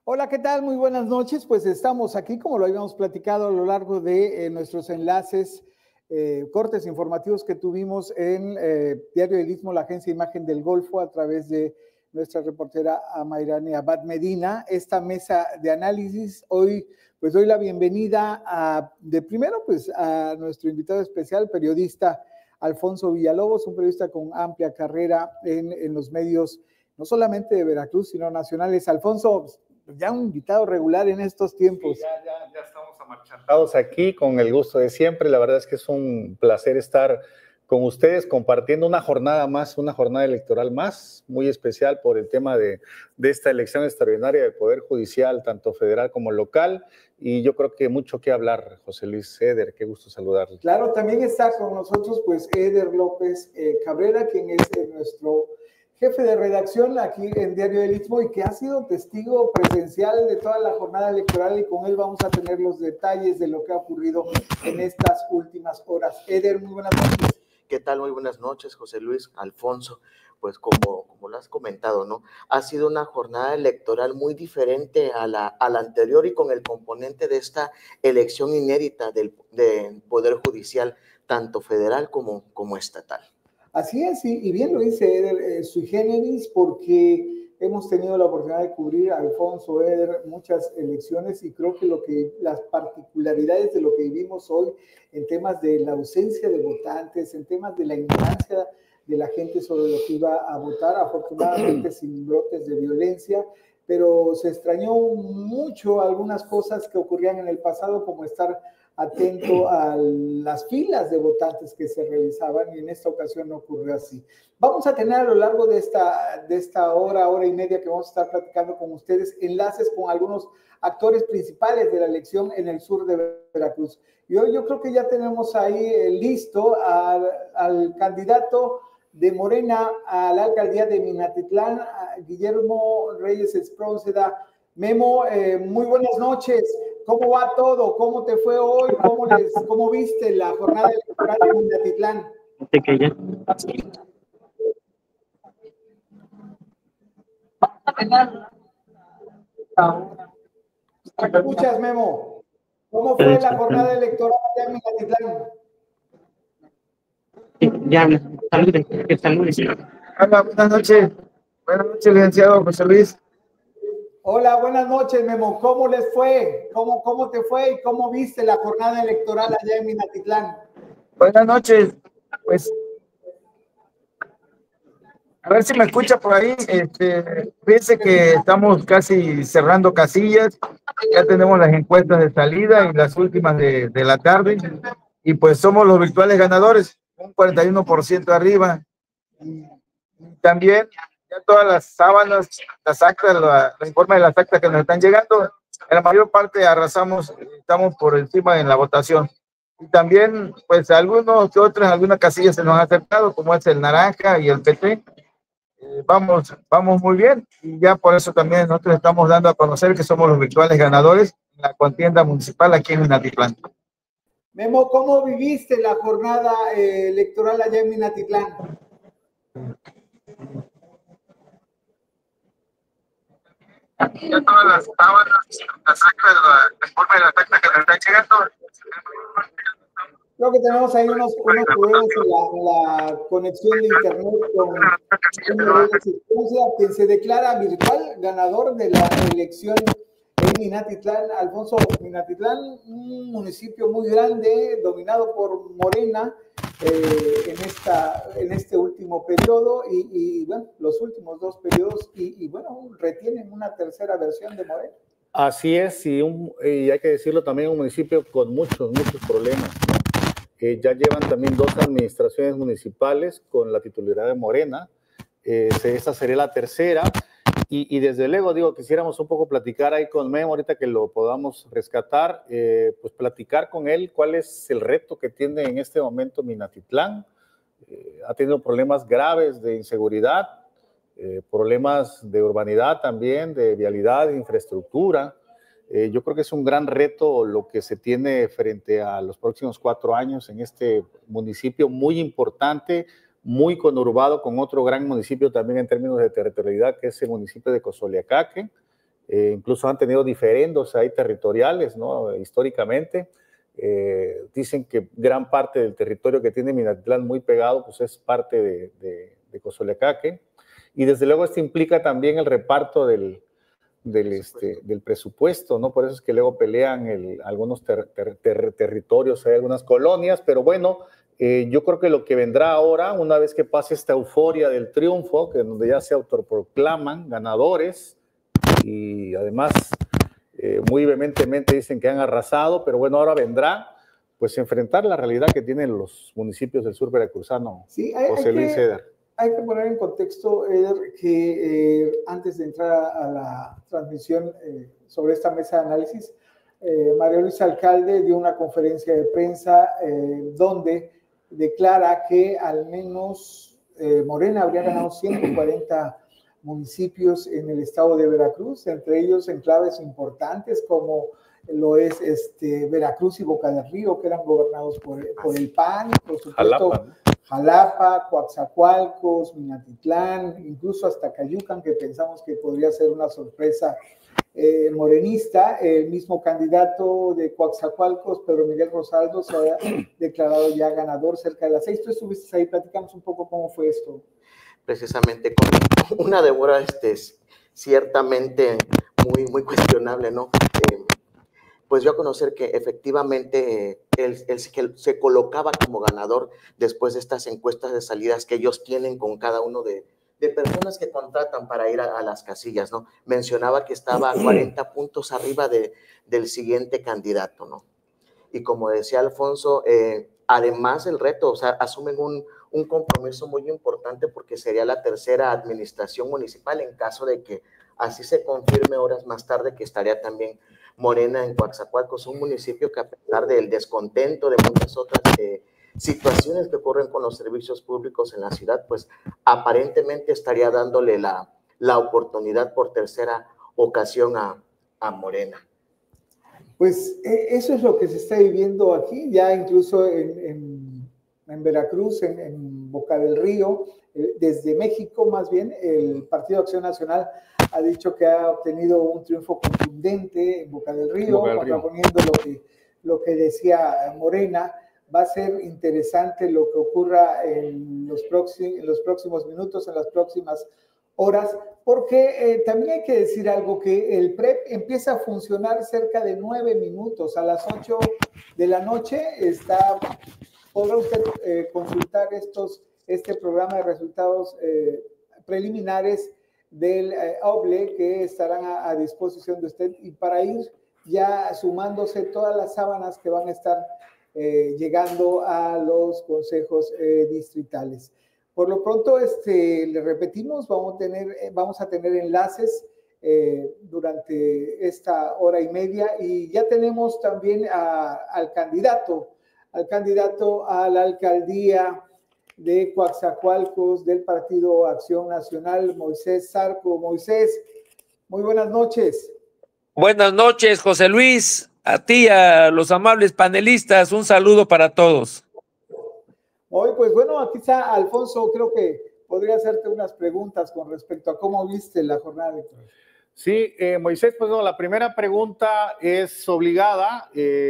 Hola, ¿qué tal? Muy buenas noches. Pues estamos aquí, como lo habíamos platicado a lo largo de nuestros enlaces, cortes informativos que tuvimos en Diario del Istmo, la agencia Imagen del Golfo, a través de nuestra reportera Amairani Abad Medina. Esta mesa de análisis, hoy pues doy la bienvenida a nuestro invitado especial, periodista Alfonso Villalobos, un periodista con amplia carrera en los medios, no solamente de Veracruz, sino nacionales. Alfonso, ya un invitado regular en estos tiempos. Sí, ya estamos amarchantados aquí con el gusto de siempre. La verdad es que es un placer estar con ustedes compartiendo una jornada más, una jornada electoral más, muy especial por el tema de esta elección extraordinaria del Poder Judicial, tanto federal como local. Y yo creo que mucho que hablar, José Luis. Eder, qué gusto saludarle. Claro, también está con nosotros pues Eder López Cabrera, quien es nuestro jefe de redacción aquí en Diario del Istmo y que ha sido testigo presencial de toda la jornada electoral, y con él vamos a tener los detalles de lo que ha ocurrido en estas últimas horas. Eder, muy buenas noches. ¿Qué tal? Muy buenas noches, José Luis, Alfonso. Pues como lo has comentado, ¿no? Ha sido una jornada electoral muy diferente a la anterior, y con el componente de esta elección inédita del Poder Judicial, tanto federal como estatal. Así es, y bien lo dice Eder, sui generis, porque hemos tenido la oportunidad de cubrir, Alfonso, Eder, muchas elecciones, y creo que las particularidades de lo que vivimos hoy en temas de la ausencia de votantes, en temas de la ignorancia de la gente sobre lo que iba a votar, afortunadamente sin brotes de violencia, pero se extrañó mucho algunas cosas que ocurrían en el pasado, como estar atento a las filas de votantes que se realizaban, y en esta ocasión no ocurrió así. Vamos a tener a lo largo de esta hora y media que vamos a estar platicando con ustedes, enlaces con algunos actores principales de la elección en el sur de Veracruz. Y hoy yo creo que ya tenemos ahí listo al candidato de Morena a la alcaldía de Minatitlán, Guillermo Reyes Espronceda. Memo, muy buenas noches. ¿Cómo va todo? ¿Cómo te fue hoy? ¿Cómo viste la jornada electoral en Minatitlán? ¿Me escuchas, Memo? ¿Cómo fue la jornada electoral allá en Minatitlán? Hola, buenas noches. Buenas noches, licenciado José Luis. Hola, buenas noches, Memo. ¿Cómo les fue? ¿Cómo te fue y cómo viste la jornada electoral allá en Minatitlán? Buenas noches. Pues, a ver si me escucha por ahí. Fíjense que estamos casi cerrando casillas. Ya tenemos las encuestas de salida y las últimas de la tarde. Y pues somos los virtuales ganadores, un 41% arriba. Y también ya todas las sábanas, las actas, los informes de las actas que nos están llegando, en la mayor parte arrasamos, estamos por encima en la votación. Y también, pues, algunas casillas se nos han acercado, como es el Naranja y el PT. Vamos muy bien, y ya por eso también nosotros estamos dando a conocer que somos los virtuales ganadores en la contienda municipal aquí en Minatitlán. Memo, ¿cómo viviste la jornada electoral allá en Minatitlán? Ya todas las sábanas, las actas, el informe de la acta que nos están llegando. Creo que tenemos ahí unos problemas en la conexión de internet con quien se declara virtual ganador de la elección en Minatitlán. Alfonso, Minatitlán, un municipio muy grande, dominado por Morena en este último periodo, y bueno, los últimos dos periodos, y bueno, retienen una tercera versión de Morena. Así es, y hay que decirlo también, un municipio con muchos problemas, ¿no? Ya llevan también 2 administraciones municipales con la titularidad de Morena. Esta sería la tercera. Y desde luego, digo, quisiéramos un poco platicar ahí con Memo, ahorita que lo podamos rescatar, pues platicar con él cuál es el reto que tiene en este momento Minatitlán. Ha tenido problemas graves de inseguridad, problemas de urbanidad también, de vialidad, de infraestructura. Yo creo que es un gran reto lo que se tiene frente a los próximos 4 años en este municipio muy importante, muy conurbado con otro gran municipio también en términos de territorialidad, que es el municipio de Cozoleacaque. incluso han tenido diferendos ahí territoriales, ¿no? Históricamente. Dicen que gran parte del territorio que tiene Minatitlán muy pegado, pues es parte de Cozoleacaque, y desde luego esto implica también el reparto del presupuesto, ¿no? Por eso es que luego pelean algunos territorios, hay algunas colonias, pero bueno, yo creo que lo que vendrá ahora, una vez que pase esta euforia del triunfo, que donde ya se autoproclaman ganadores, y además muy vehementemente dicen que han arrasado, pero bueno, ahora vendrá pues enfrentar la realidad que tienen los municipios del sur veracruzano. Sí, José Luis Eder. Hay que poner en contexto, Eder, que antes de entrar a la transmisión sobre esta mesa de análisis, María Luisa Alcalde dio una conferencia de prensa donde declara que al menos Morena habría ganado 140 municipios en el estado de Veracruz, entre ellos enclaves importantes como lo es Veracruz y Boca del Río, que eran gobernados por el PAN, por supuesto Jalapa, Coatzacoalcos, Minatitlán, incluso hasta Cayucan, que pensamos que podría ser una sorpresa morenista. El mismo candidato de Coatzacoalcos, Pedro Miguel Rosaldo, se ha declarado ya ganador cerca de las 6. Tú estuviste ahí, platicamos un poco cómo fue esto. Precisamente con una devora ciertamente muy cuestionable, ¿no? Pues yo a conocer que efectivamente él se colocaba como ganador después de estas encuestas de salidas que ellos tienen con cada uno de personas que contratan para ir a las casillas, ¿no? Mencionaba que estaba a 40 puntos arriba del siguiente candidato, ¿no? Y como decía Alfonso, además del reto, o sea, asumen un compromiso muy importante porque sería la tercera administración municipal en caso de que así se confirme horas más tarde que estaría también Morena en Coatzacoalcos, un municipio que a pesar del descontento de muchas otras situaciones que ocurren con los servicios públicos en la ciudad, pues aparentemente estaría dándole la oportunidad por tercera ocasión a Morena. Pues eso es lo que se está viviendo aquí, ya incluso en Veracruz, en Boca del Río, desde México más bien, el Partido Acción Nacional ha dicho que ha obtenido un triunfo contundente en Boca del Río, contraponiendo lo que decía Morena. Va a ser interesante lo que ocurra en los próximos minutos, en las próximas horas, porque también hay que decir algo, que el PREP empieza a funcionar cerca de 9 minutos, a las 8 de la noche. Podrá usted consultar este programa de resultados preliminares del OBLE que estarán a disposición de usted, y para ir ya sumándose todas las sábanas que van a estar llegando a los consejos distritales. Por lo pronto, le repetimos, vamos a tener enlaces durante esta hora y media, y ya tenemos también al candidato a la alcaldía de Coatzacoalcos del Partido Acción Nacional, Moisés Zarco. Moisés, muy buenas noches. Buenas noches, José Luis, a ti y a los amables panelistas, un saludo para todos. Hoy, pues bueno, aquí está Alfonso, creo que podría hacerte unas preguntas con respecto a cómo viste la jornada electoral. Sí, Moisés, pues no, la primera pregunta es obligada.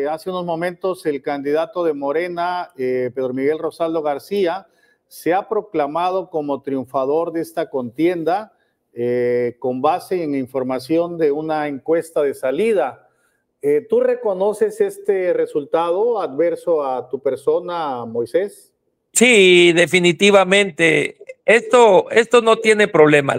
Hace unos momentos el candidato de Morena, Pedro Miguel Rosaldo García, se ha proclamado como triunfador de esta contienda con base en información de una encuesta de salida. ¿Tú reconoces este resultado adverso a tu persona, Moisés? Sí, definitivamente. Esto no tiene problema.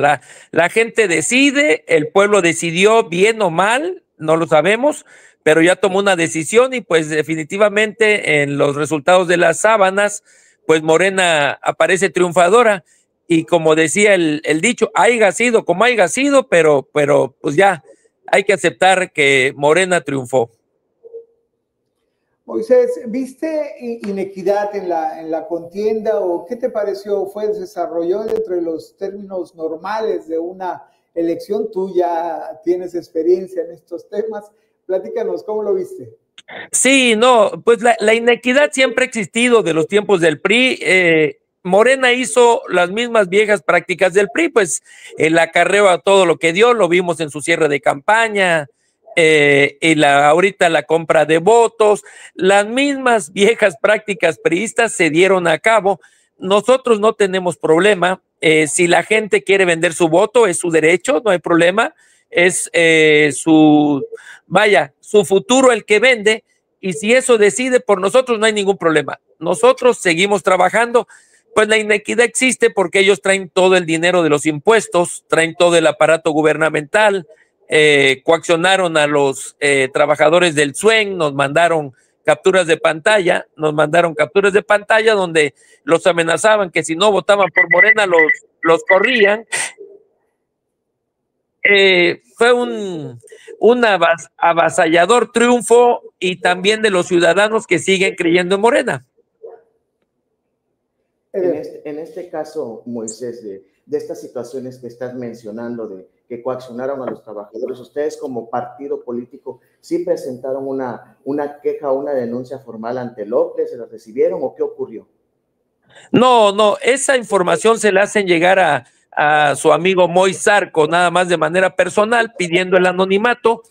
La gente decide, el pueblo decidió bien o mal, no lo sabemos, pero ya tomó una decisión y pues definitivamente en los resultados de las sábanas, pues Morena aparece triunfadora. Y como decía el dicho, haya sido como haya sido, pero pues ya hay que aceptar que Morena triunfó. Moisés, ¿viste inequidad en la contienda o qué te pareció? ¿Se desarrolló dentro de los términos normales de una elección? Tú ya tienes experiencia en estos temas. Platícanos, ¿cómo lo viste? Sí, no, pues la inequidad siempre ha existido de los tiempos del PRI. Morena hizo las mismas viejas prácticas del PRI, pues el acarreo a todo lo que dio, lo vimos en su cierre de campaña, y ahorita la compra de votos, las mismas viejas prácticas priistas se dieron a cabo. Nosotros no tenemos problema, si la gente quiere vender su voto es su derecho, no hay problema, es su futuro el que vende, y si eso decide por nosotros no hay ningún problema. Nosotros seguimos trabajando. Pues la inequidad existe porque ellos traen todo el dinero de los impuestos, traen todo el aparato gubernamental, coaccionaron a los trabajadores del SUEN, nos mandaron capturas de pantalla donde los amenazaban que si no votaban por Morena los corrían. Fue un avasallador triunfo, y también de los ciudadanos que siguen creyendo en Morena. En este caso, Moisés, de estas situaciones que estás mencionando, de que coaccionaron a los trabajadores, ustedes como partido político, ¿sí presentaron una queja o una denuncia formal ante el OCDE? ¿Se la recibieron o qué ocurrió? No, esa información se la hacen llegar a su amigo Moy Zarco, nada más de manera personal, pidiendo el anonimato,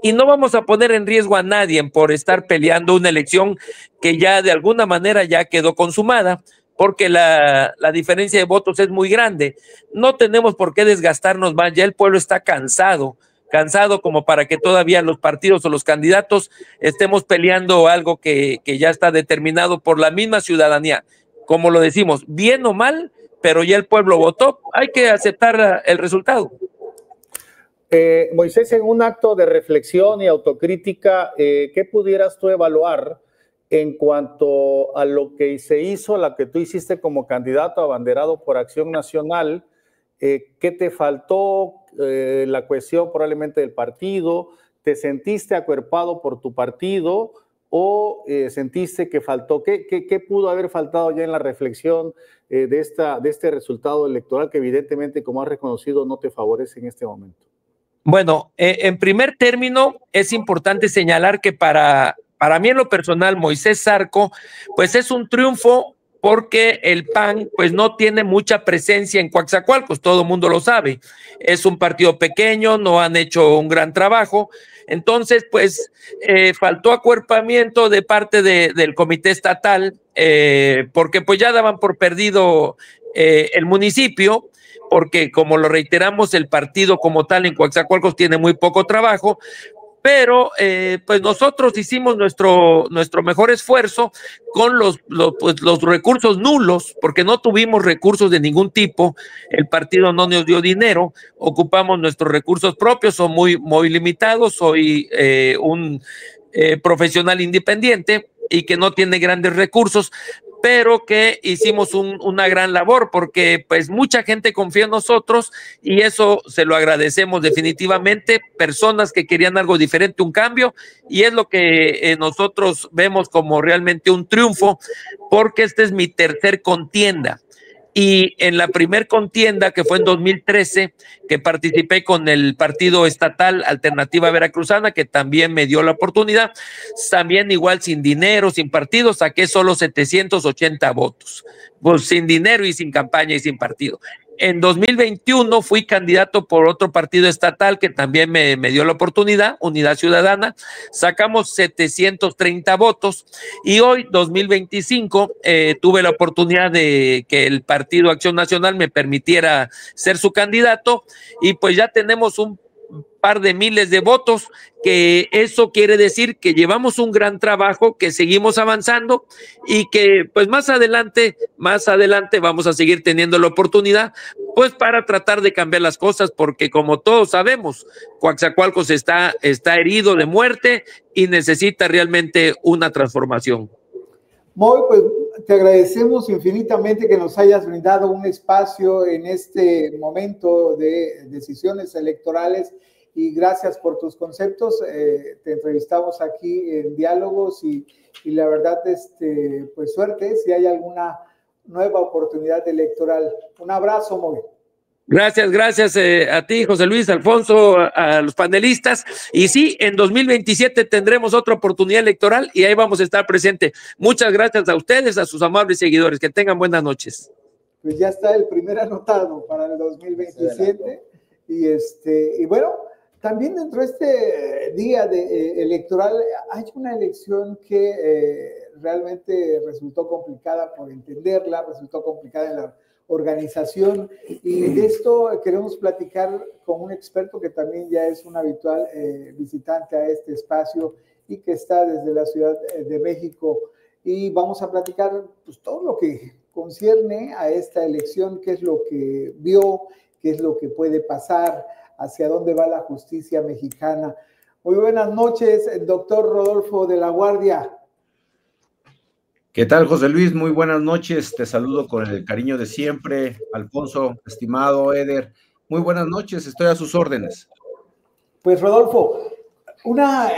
y no vamos a poner en riesgo a nadie por estar peleando una elección que ya de alguna manera ya quedó consumada, porque la diferencia de votos es muy grande. No tenemos por qué desgastarnos más, ya el pueblo está cansado como para que todavía los partidos o los candidatos estemos peleando algo que ya está determinado por la misma ciudadanía. Como lo decimos, bien o mal, pero ya el pueblo votó, hay que aceptar el resultado. Moisés, en un acto de reflexión y autocrítica, ¿qué pudieras tú evaluar en cuanto a lo que se hizo, la que tú hiciste como candidato abanderado por Acción Nacional? ¿Qué te faltó? La cuestión probablemente del partido. ¿Te sentiste acuerpado por tu partido o sentiste que faltó? ¿Qué pudo haber faltado ya en la reflexión de este resultado electoral que evidentemente, como has reconocido, no te favorece en este momento? Bueno, en primer término, es importante señalar que para mí en lo personal, Moisés Zarco, pues es un triunfo porque el PAN pues no tiene mucha presencia en Coatzacoalcos, todo el mundo lo sabe, es un partido pequeño, no han hecho un gran trabajo, entonces pues faltó acuerpamiento de parte del comité estatal, porque pues ya daban por perdido el municipio, porque como lo reiteramos, el partido como tal en Coatzacoalcos tiene muy poco trabajo, pero pues nosotros hicimos nuestro mejor esfuerzo con los recursos nulos, porque no tuvimos recursos de ningún tipo, el partido no nos dio dinero, ocupamos nuestros recursos propios, son muy limitados, soy un profesional independiente y que no tiene grandes recursos, pero que hicimos una gran labor porque pues mucha gente confía en nosotros y eso se lo agradecemos definitivamente, personas que querían algo diferente, un cambio, y es lo que nosotros vemos como realmente un triunfo, porque esta es mi tercer contienda. Y en la primer contienda, que fue en 2013, que participé con el partido estatal Alternativa Veracruzana, que también me dio la oportunidad, también igual sin dinero, sin partido, saqué solo 780 votos, pues sin dinero y sin campaña y sin partido. En 2021 fui candidato por otro partido estatal que también me dio la oportunidad, Unidad Ciudadana, sacamos 730 votos y hoy, 2025, tuve la oportunidad de que el Partido Acción Nacional me permitiera ser su candidato y pues ya tenemos un par de miles de votos, que eso quiere decir que llevamos un gran trabajo, que seguimos avanzando y que pues más adelante vamos a seguir teniendo la oportunidad pues para tratar de cambiar las cosas, porque como todos sabemos, Coatzacoalcos está herido de muerte y necesita realmente una transformación. Moy, pues te agradecemos infinitamente que nos hayas brindado un espacio en este momento de decisiones electorales y gracias por tus conceptos. Te entrevistamos aquí en Diálogos y la verdad, pues suerte si hay alguna nueva oportunidad electoral. Un abrazo, Moy. Gracias a ti, José Luis, Alfonso, a los panelistas. Y sí, en 2027 tendremos otra oportunidad electoral y ahí vamos a estar presentes. Muchas gracias a ustedes, a sus amables seguidores. Que tengan buenas noches. pues ya está el primer anotado para el 2027. Y bueno, también dentro de este día electoral hay una elección que realmente resultó complicada por entenderla, resultó complicada en la organización, y de esto queremos platicar con un experto que también ya es un habitual visitante a este espacio y que está desde la Ciudad de México, y vamos a platicar pues todo lo que concierne a esta elección, qué es lo que vio, qué es lo que puede pasar, hacia dónde va la justicia mexicana. Muy buenas noches, doctor Rodolfo de la Guardia. ¿Qué tal, José Luis? Muy buenas noches. Te saludo con el cariño de siempre. Alfonso, estimado Eder, muy buenas noches. Estoy a sus órdenes. Pues, Rodolfo, una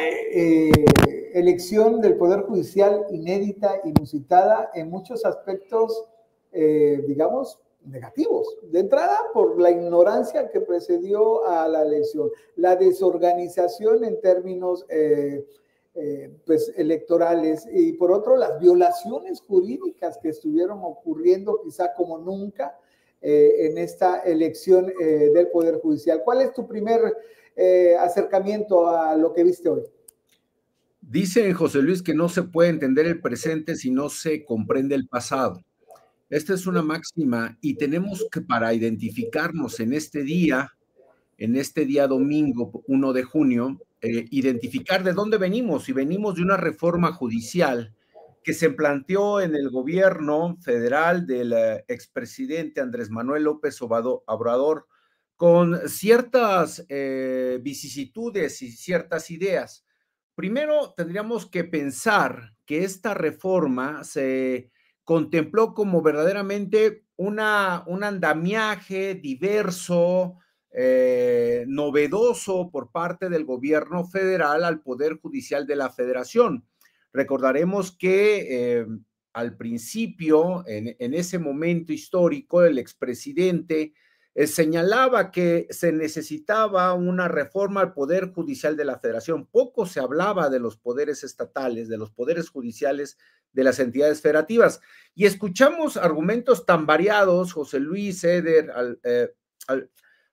elección del Poder Judicial inédita, inusitada, en muchos aspectos, digamos, negativos. De entrada, por la ignorancia que precedió a la elección, la desorganización en términos pues electorales, y por otro las violaciones jurídicas que estuvieron ocurriendo quizá como nunca en esta elección del Poder Judicial. ¿Cuál es tu primer acercamiento a lo que viste hoy? Dice José Luis que no se puede entender el presente si no se comprende el pasado. Esta es una máxima y tenemos que, para identificarnos en este día domingo 1 de junio, identificar de dónde venimos, y venimos de una reforma judicial que se planteó en el gobierno federal del expresidente Andrés Manuel López Obrador, con ciertas vicisitudes y ciertas ideas. Primero, tendríamos que pensar que esta reforma se contempló como verdaderamente un andamiaje diverso, novedoso por parte del gobierno federal al Poder Judicial de la Federación. Recordaremos que al principio, en ese momento histórico, el expresidente señalaba que se necesitaba una reforma al Poder Judicial de la Federación. Poco se hablaba de los poderes estatales, de los poderes judiciales de las entidades federativas. Y escuchamos argumentos tan variados, José Luis, Eder,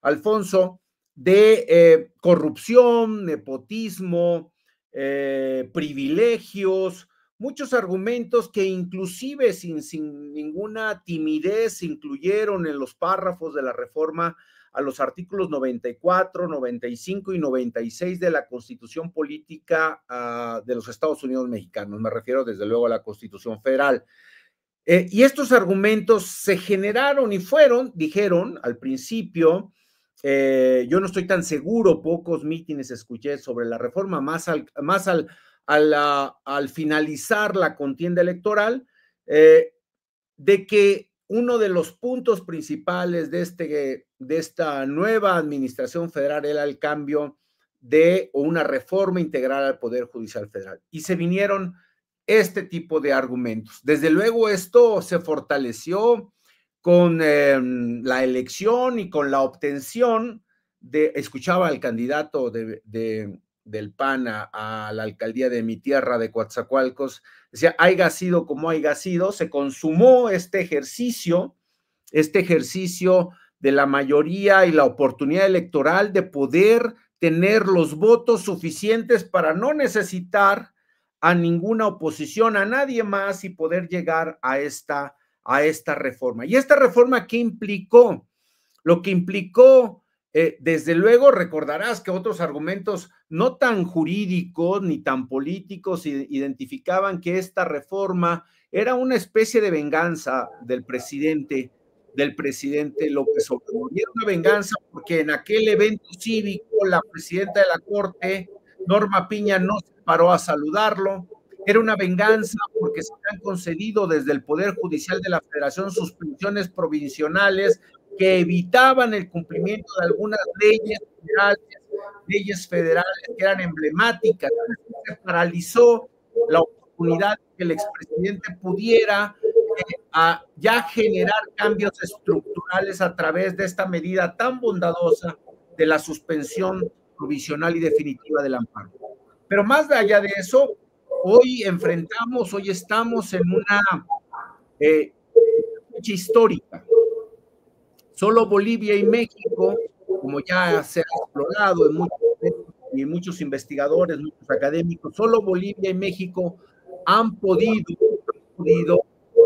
Alfonso, de corrupción, nepotismo, privilegios, muchos argumentos que inclusive sin ninguna timidez incluyeron en los párrafos de la reforma a los artículos 94, 95 y 96 de la Constitución Política de los Estados Unidos Mexicanos. Me refiero desde luego a la Constitución Federal. Y estos argumentos se generaron y dijeron al principio, yo no estoy tan seguro, pocos mítines escuché sobre la reforma, más al finalizar la contienda electoral, de que uno de los puntos principales de esta nueva administración federal era el cambio o una reforma integral al Poder Judicial Federal. Y se vinieron este tipo de argumentos. Desde luego esto se fortaleció con la elección y con la obtención escuchaba al candidato del PAN a la alcaldía de mi tierra de Coatzacoalcos, decía, haya sido como haya sido, se consumó este ejercicio de la mayoría y la oportunidad electoral de poder tener los votos suficientes para no necesitar a ninguna oposición, a nadie más, y poder llegar a esta reforma. ¿Y esta reforma qué implicó? Lo que implicó, desde luego recordarás que otros argumentos no tan jurídicos ni tan políticos identificaban que esta reforma era una especie de venganza del presidente López Obrador. Y era una venganza porque en aquel evento cívico la presidenta de la Corte, Norma Piña, no se paró a saludarlo. Era una venganza porque se han concedido desde el Poder Judicial de la Federación suspensiones provisionales que evitaban el cumplimiento de algunas leyes federales que eran emblemáticas. Se paralizó la oportunidad de que el expresidente pudiera ya generar cambios estructurales a través de esta medida tan bondadosa de la suspensión provisional y definitiva del amparo. Pero más allá de eso, hoy estamos en una fecha histórica. Solo Bolivia y México, como ya se ha explorado en muchos investigadores, muchos académicos, solo Bolivia y México han podido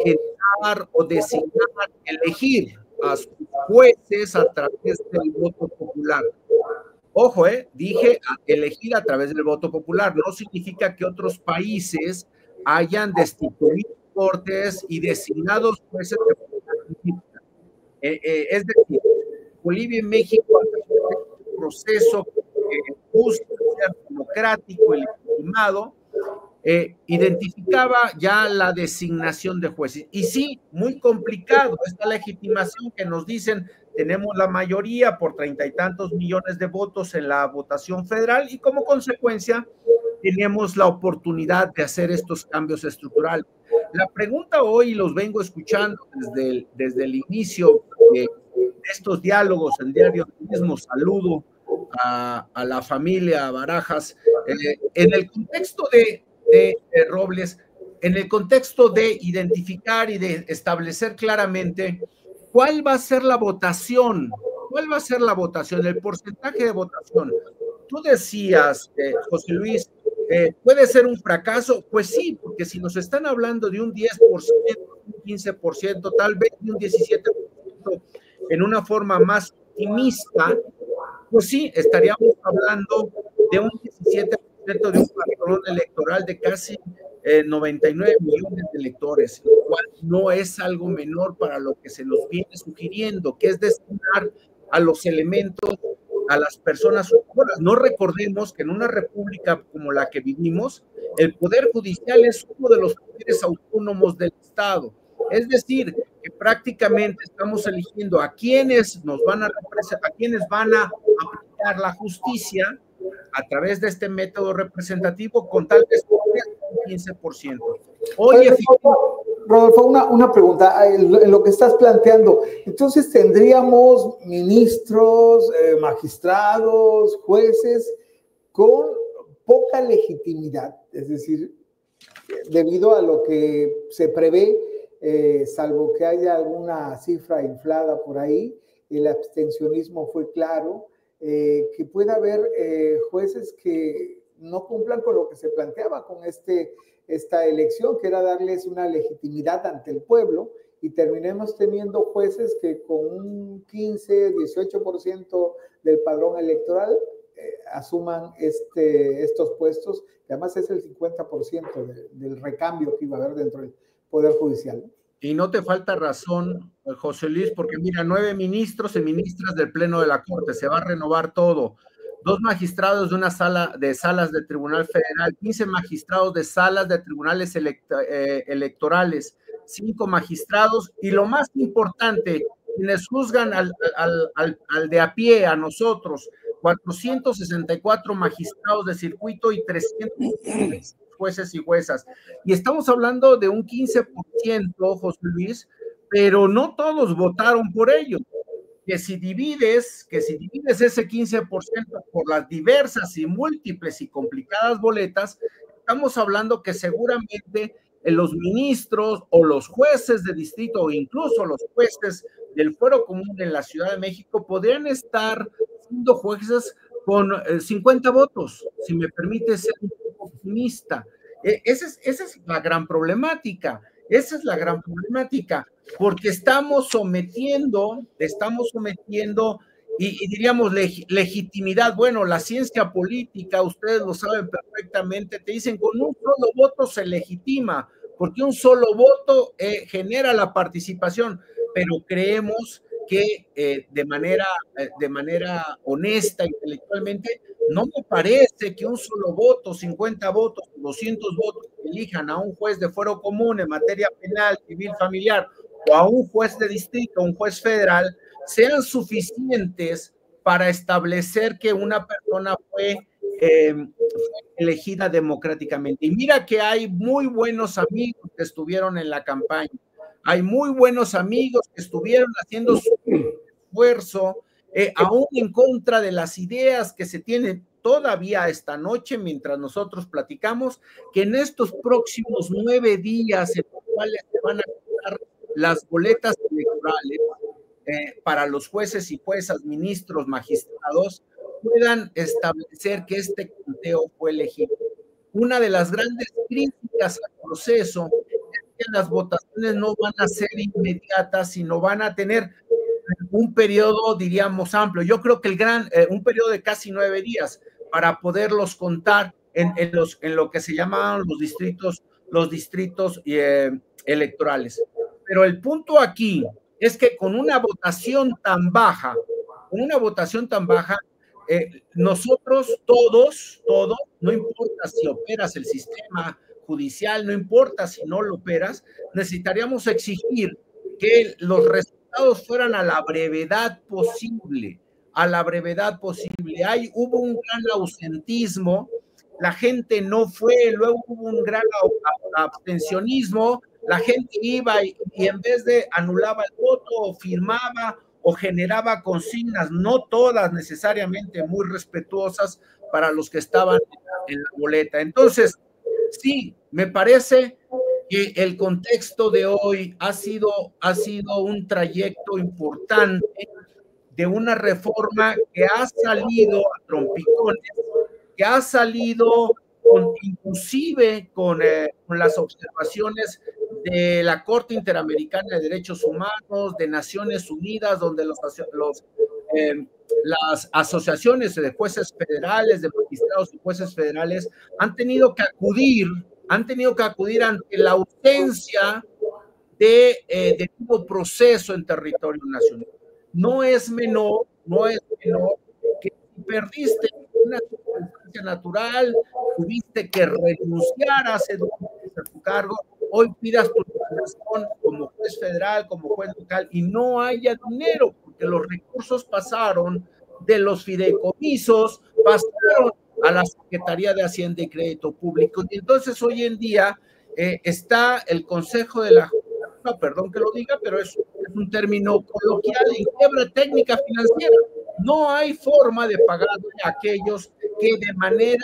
generar o designar, elegir a sus jueces a través del voto popular. Ojo, dije elegir a través del voto popular, no significa que otros países hayan destituido cortes y designado jueces de forma política. Es decir, Bolivia y México han hecho un proceso justo, democrático y legitimado, identificaba ya la designación de jueces. Y sí, muy complicado esta legitimación que nos dicen, tenemos la mayoría por 30 y tantos millones de votos en la votación federal y como consecuencia tenemos la oportunidad de hacer estos cambios estructurales. La pregunta hoy, los vengo escuchando desde el inicio de estos diálogos, el diario mismo, saludo a la familia Barajas, en el contexto de Robles, en el contexto de identificar y de establecer claramente cuál va a ser la votación, el porcentaje de votación. Tú decías, José Luis, ¿puede ser un fracaso? Pues sí, porque si nos están hablando de un 10%, un 15%, tal vez de un 17%, en una forma más optimista, pues sí, estaríamos hablando de un 17% de un padrón electoral de casi 99 millones de electores, lo cual no es algo menor para lo que se nos viene sugiriendo, que es destinar a los elementos, a las personas. No recordemos que en una república como la que vivimos, el Poder Judicial es uno de los poderes autónomos del Estado. Es decir, que prácticamente estamos eligiendo a quienes nos van a representar, a quienes van a aplicar la justicia a través de este método representativo con tal vez un 15%. Oye, Rodolfo, una pregunta, en lo que estás planteando, entonces tendríamos ministros, magistrados, jueces con poca legitimidad, es decir, debido a lo que se prevé, salvo que haya alguna cifra inflada por ahí, el abstencionismo fue claro, que pueda haber jueces que no cumplan con lo que se planteaba con esta elección, que era darles una legitimidad ante el pueblo, y terminemos teniendo jueces que con un 15, 18% del padrón electoral asuman estos puestos, que además es el 50% del recambio que iba a haber dentro del Poder Judicial. Y no te falta razón, José Luis, porque mira, 9 ministros y ministras del Pleno de la Corte, se va a renovar todo. 2 magistrados de una sala de salas de Tribunal Federal, 15 magistrados de salas de tribunales electorales, 5 magistrados, y lo más importante, quienes juzgan al de a pie, a nosotros, 464 magistrados de circuito y 300 jueces y juezas. Y estamos hablando de un 15%, José Luis, pero no todos votaron por ello. Que si divides ese 15% por las diversas y múltiples y complicadas boletas, estamos hablando que seguramente los ministros o los jueces de distrito o incluso los jueces del Fuero Común en la Ciudad de México podrían estar siendo jueces con 50 votos, si me permite ser un poco optimista. Esa es la gran problemática. Esa es la gran problemática, porque estamos sometiendo y diríamos legitimidad. Bueno, la ciencia política, ustedes lo saben perfectamente, te dicen con un solo voto se legitima, porque un solo voto genera la participación, pero creemos que de manera honesta, intelectualmente, no me parece que un solo voto, 50 votos, 200 votos elijan a un juez de fuero común en materia penal, civil, familiar, o a un juez de distrito, un juez federal, sean suficientes para establecer que una persona fue elegida democráticamente. Y mira que hay muy buenos amigos que estuvieron en la campaña, hay muy buenos amigos que estuvieron haciendo su esfuerzo, aún en contra de las ideas que se tienen todavía esta noche, mientras nosotros platicamos, que en estos próximos 9 días en los cuales se van a contar las boletas electorales, para los jueces y juezas, ministros, magistrados, puedan establecer que este conteo fue legítimo. Una de las grandes críticas al proceso es que las votaciones no van a ser inmediatas, sino van a tener un periodo, diríamos, amplio. Yo creo que un periodo de casi 9 días para poderlos contar en lo que se llamaban los distritos electorales. Pero el punto aquí es que con una votación tan baja, nosotros todos, no importa si operas el sistema judicial, no importa si no lo operas, necesitaríamos exigir que los resultados fueran a la brevedad posible, Hubo un gran ausentismo, la gente no fue, luego hubo un gran abstencionismo, la gente iba y en vez de anulaba el voto, firmaba o generaba consignas, no todas necesariamente muy respetuosas para los que estaban en la boleta. Entonces, sí, me parece que el contexto de hoy ha sido un trayecto importante de una reforma que ha salido a trompicones, que ha salido inclusive con las observaciones de la Corte Interamericana de Derechos Humanos, de Naciones Unidas, donde las asociaciones de jueces federales, de magistrados y jueces federales han tenido que acudir ante la ausencia de debido proceso en territorio nacional. No es menor que si perdiste una circunstancia natural, tuviste que renunciar hace 2 meses a tu cargo, hoy pidas tu jubilación como juez federal, como juez local, y no haya dinero, porque los recursos pasaron de los fideicomisos, pasaron a la Secretaría de Hacienda y Crédito Público. Y entonces hoy en día está el Consejo de la Judicatura, perdón que lo diga, pero es un término coloquial, en quiebra técnica financiera. No hay forma de pagarle a aquellos que de manera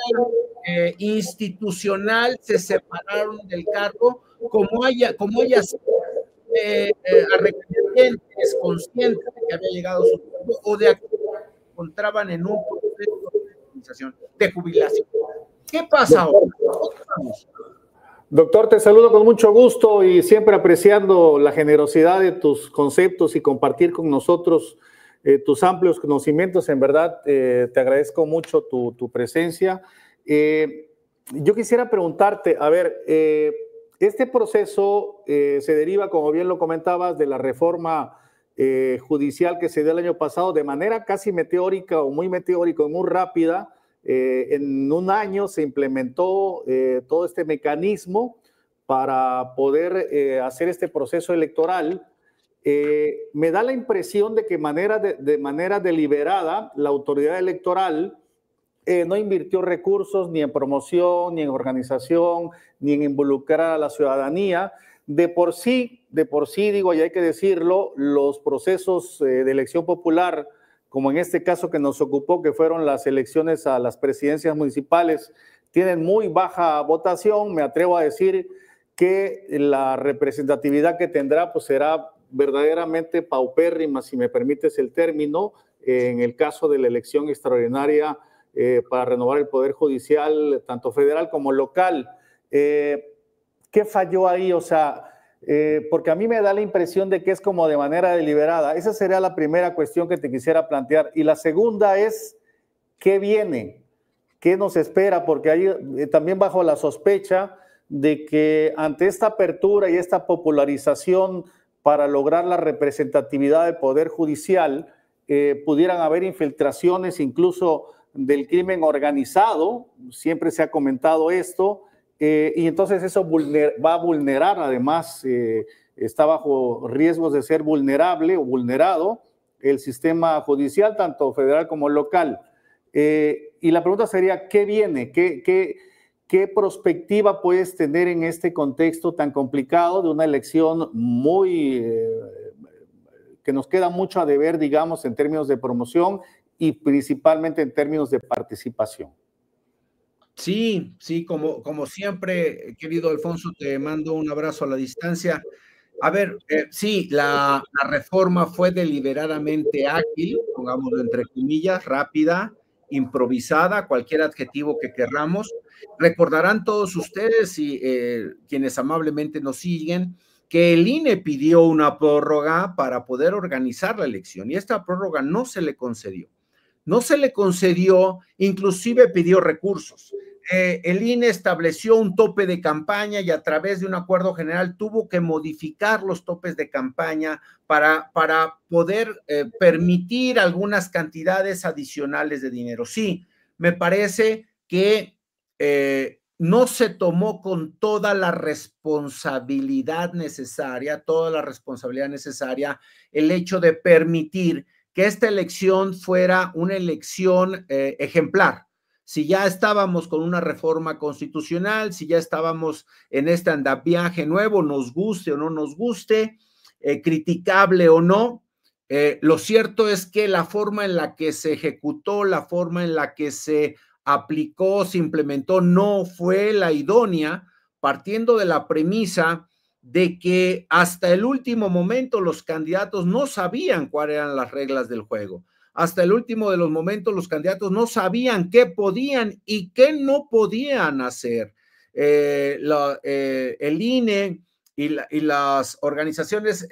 institucional se separaron del cargo, como haya sido a requerentes conscientes de que había llegado su tiempo o de aquellos que se encontraban en un proceso de jubilación. ¿Qué pasa ahora? Doctor, te saludo con mucho gusto y siempre apreciando la generosidad de tus conceptos y compartir con nosotros tus amplios conocimientos. En verdad, te agradezco mucho tu presencia. Yo quisiera preguntarte, a ver, este proceso se deriva, como bien lo comentabas, de la reforma judicial que se dio el año pasado de manera casi meteórica o muy meteórica y muy rápida. En un año se implementó todo este mecanismo para poder hacer este proceso electoral. Me da la impresión de que de manera deliberada la autoridad electoral no invirtió recursos ni en promoción, ni en organización, ni en involucrar a la ciudadanía. De por sí, digo, y hay que decirlo, los procesos de elección popular, como en este caso que nos ocupó, que fueron las elecciones a las presidencias municipales, tienen muy baja votación. Me atrevo a decir que la representatividad que tendrá pues será verdaderamente paupérrima, si me permites el término, en el caso de la elección extraordinaria para renovar el Poder Judicial, tanto federal como local. ¿Qué falló ahí? O sea, porque a mí me da la impresión de que es como de manera deliberada. Esa sería la primera cuestión que te quisiera plantear. Y la segunda es, ¿qué viene? ¿Qué nos espera? Porque hay también bajo la sospecha de que ante esta apertura y esta popularización para lograr la representatividad del Poder Judicial, pudieran haber infiltraciones incluso del crimen organizado. Siempre se ha comentado esto. Y entonces eso va a vulnerar, además, está bajo riesgos de ser vulnerable o vulnerado el sistema judicial, tanto federal como local. Y la pregunta sería, ¿qué viene? ¿Qué perspectiva puedes tener en este contexto tan complicado de una elección que nos queda mucho a deber, digamos, en términos de promoción y principalmente en términos de participación? Sí, como siempre, querido Alfonso, te mando un abrazo a la distancia. A ver, sí, la reforma fue deliberadamente ágil, pongámoslo entre comillas, rápida, improvisada, cualquier adjetivo que querramos. Recordarán todos ustedes y quienes amablemente nos siguen que el INE pidió una prórroga para poder organizar la elección y esta prórroga no se le concedió. No se le concedió, inclusive pidió recursos. El INE estableció un tope de campaña y a través de un acuerdo general tuvo que modificar los topes de campaña para poder permitir algunas cantidades adicionales de dinero. Sí, me parece que no se tomó con toda la responsabilidad necesaria, el hecho de permitir que esta elección fuera una elección ejemplar. Si ya estábamos con una reforma constitucional, si ya estábamos en este andamiaje nuevo, nos guste o no nos guste, criticable o no, lo cierto es que la forma en la que se ejecutó, la forma en la que se aplicó, se implementó, no fue la idónea, partiendo de la premisa de que hasta el último momento los candidatos no sabían cuáles eran las reglas del juego. Hasta el último de los momentos los candidatos no sabían qué podían y qué no podían hacer. El INE y las organizaciones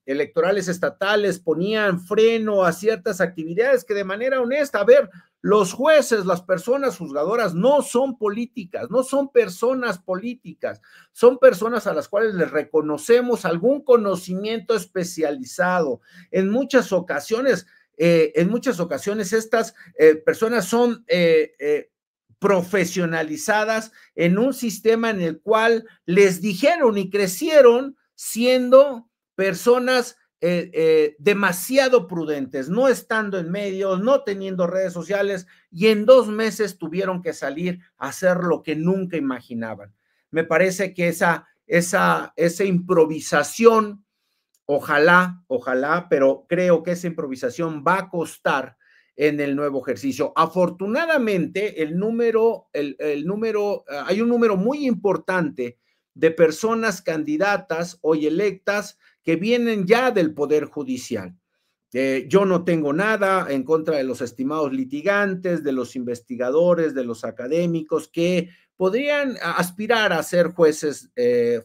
electorales estatales ponían freno a ciertas actividades que de manera honesta, a ver, los jueces, las personas juzgadoras no son políticas, no son personas políticas, son personas a las cuales les reconocemos algún conocimiento especializado. En muchas ocasiones estas personas son profesionalizadas en un sistema en el cual les dijeron y crecieron siendo personas demasiado prudentes, no estando en medios, no teniendo redes sociales, y en 2 meses tuvieron que salir a hacer lo que nunca imaginaban. Me parece que esa improvisación, ojalá, pero creo que esa improvisación va a costar en el nuevo ejercicio. Afortunadamente, hay un número muy importante de personas candidatas hoy electas que vienen ya del Poder Judicial. Yo no tengo nada en contra de los estimados litigantes, de los investigadores, de los académicos que podrían aspirar a ser jueces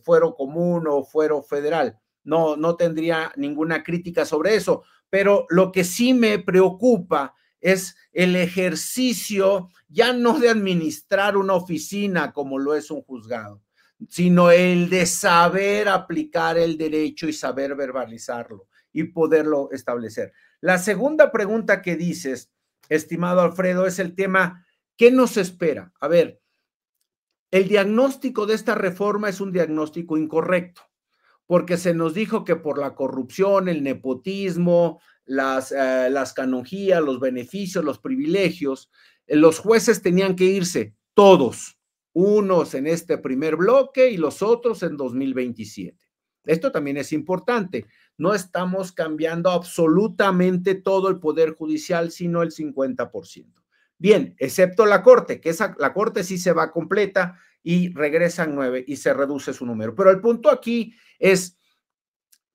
fuero común o fuero federal. No tendría ninguna crítica sobre eso, pero lo que sí me preocupa es el ejercicio ya no de administrar una oficina como lo es un juzgado, sino el de saber aplicar el derecho y saber verbalizarlo y poderlo establecer. La segunda pregunta que dices, estimado Alfredo, es el tema, ¿qué nos espera? A ver, el diagnóstico de esta reforma es un diagnóstico incorrecto, porque se nos dijo que por la corrupción, el nepotismo, las canonjías, los beneficios, los privilegios, los jueces tenían que irse, todos, unos en este primer bloque y los otros en 2027. Esto también es importante. No estamos cambiando absolutamente todo el Poder Judicial, sino el 50%. Bien, excepto la Corte, que la Corte sí se va completa y regresan 9 y se reduce su número. Pero el punto aquí es,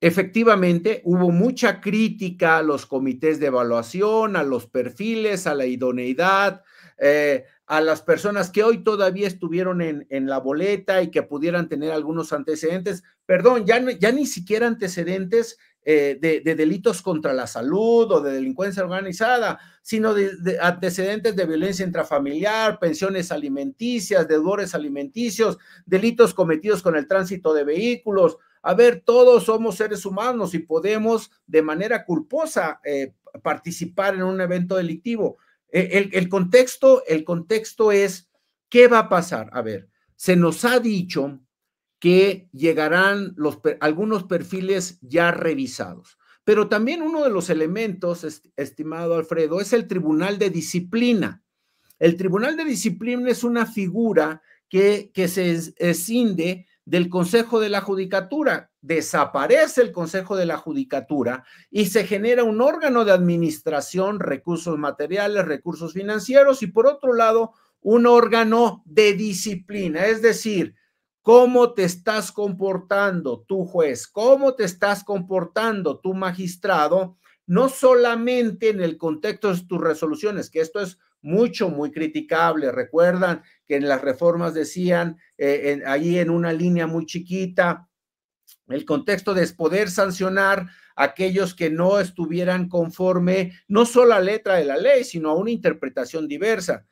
efectivamente, hubo mucha crítica a los comités de evaluación, a los perfiles, a la idoneidad, a las personas que hoy todavía estuvieron en la boleta y que pudieran tener algunos antecedentes, perdón, ya ni siquiera antecedentes de delitos contra la salud o de delincuencia organizada, sino de antecedentes de violencia intrafamiliar, pensiones alimenticias, deudores alimenticios, delitos cometidos con el tránsito de vehículos. A ver, todos somos seres humanos y podemos de manera culposa participar en un evento delictivo. El contexto es, ¿qué va a pasar? A ver, se nos ha dicho que llegarán algunos perfiles ya revisados, pero también uno de los elementos, estimado Alfredo, es el Tribunal de Disciplina. El Tribunal de Disciplina es una figura que se escinde del Consejo de la Judicatura. Desaparece el Consejo de la Judicatura y se genera un órgano de administración, recursos materiales, recursos financieros y por otro lado un órgano de disciplina, es decir, cómo te estás comportando tú juez, cómo te estás comportando tú magistrado, no solamente en el contexto de tus resoluciones, que esto es muy criticable. Recuerdan que en las reformas decían, ahí en una línea muy chiquita, el contexto de poder sancionar a aquellos que no estuvieran conforme, no solo a la letra de la ley, sino a una interpretación diversa.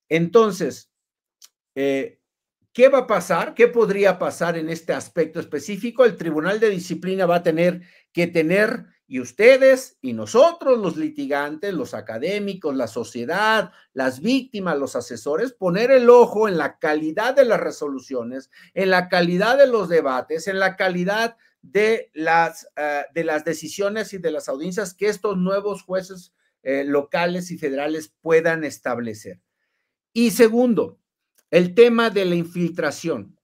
Entonces, ¿qué va a pasar? ¿Qué podría pasar en este aspecto específico? El Tribunal de Disciplina va a tener que tener, y ustedes y nosotros, los litigantes, los académicos, la sociedad, las víctimas, los asesores, poner el ojo en la calidad de las resoluciones, en la calidad de los debates, en la calidad de las decisiones y de las audiencias que estos nuevos jueces locales y federales puedan establecer. Y segundo, el tema de la infiltración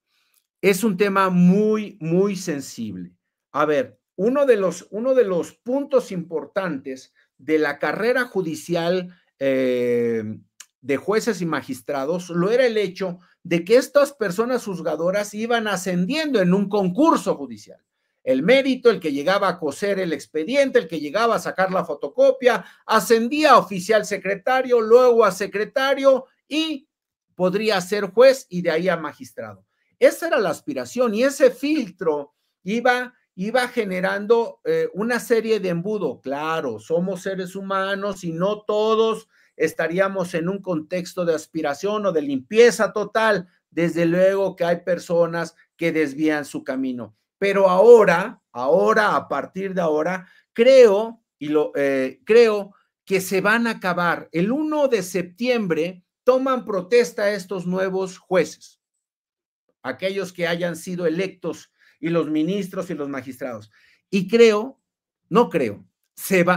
es un tema muy sensible. A ver, uno de los puntos importantes de la carrera judicial de jueces y magistrados lo era el hecho de que estas personas juzgadoras iban ascendiendo en un concurso judicial. El mérito, el que llegaba a coser el expediente, el que llegaba a sacar la fotocopia, ascendía a oficial secretario, luego a secretario y podría ser juez y de ahí a magistrado. Esa era la aspiración y ese filtro iba generando una serie de embudo. Claro, somos seres humanos y no todos estaríamos en un contexto de aspiración o de limpieza total. Desde luego que hay personas que desvían su camino. Pero ahora, a partir de ahora, creo que se van a acabar. El 1 de septiembre toman protesta estos nuevos jueces, aquellos que hayan sido electos y los ministros y los magistrados. Y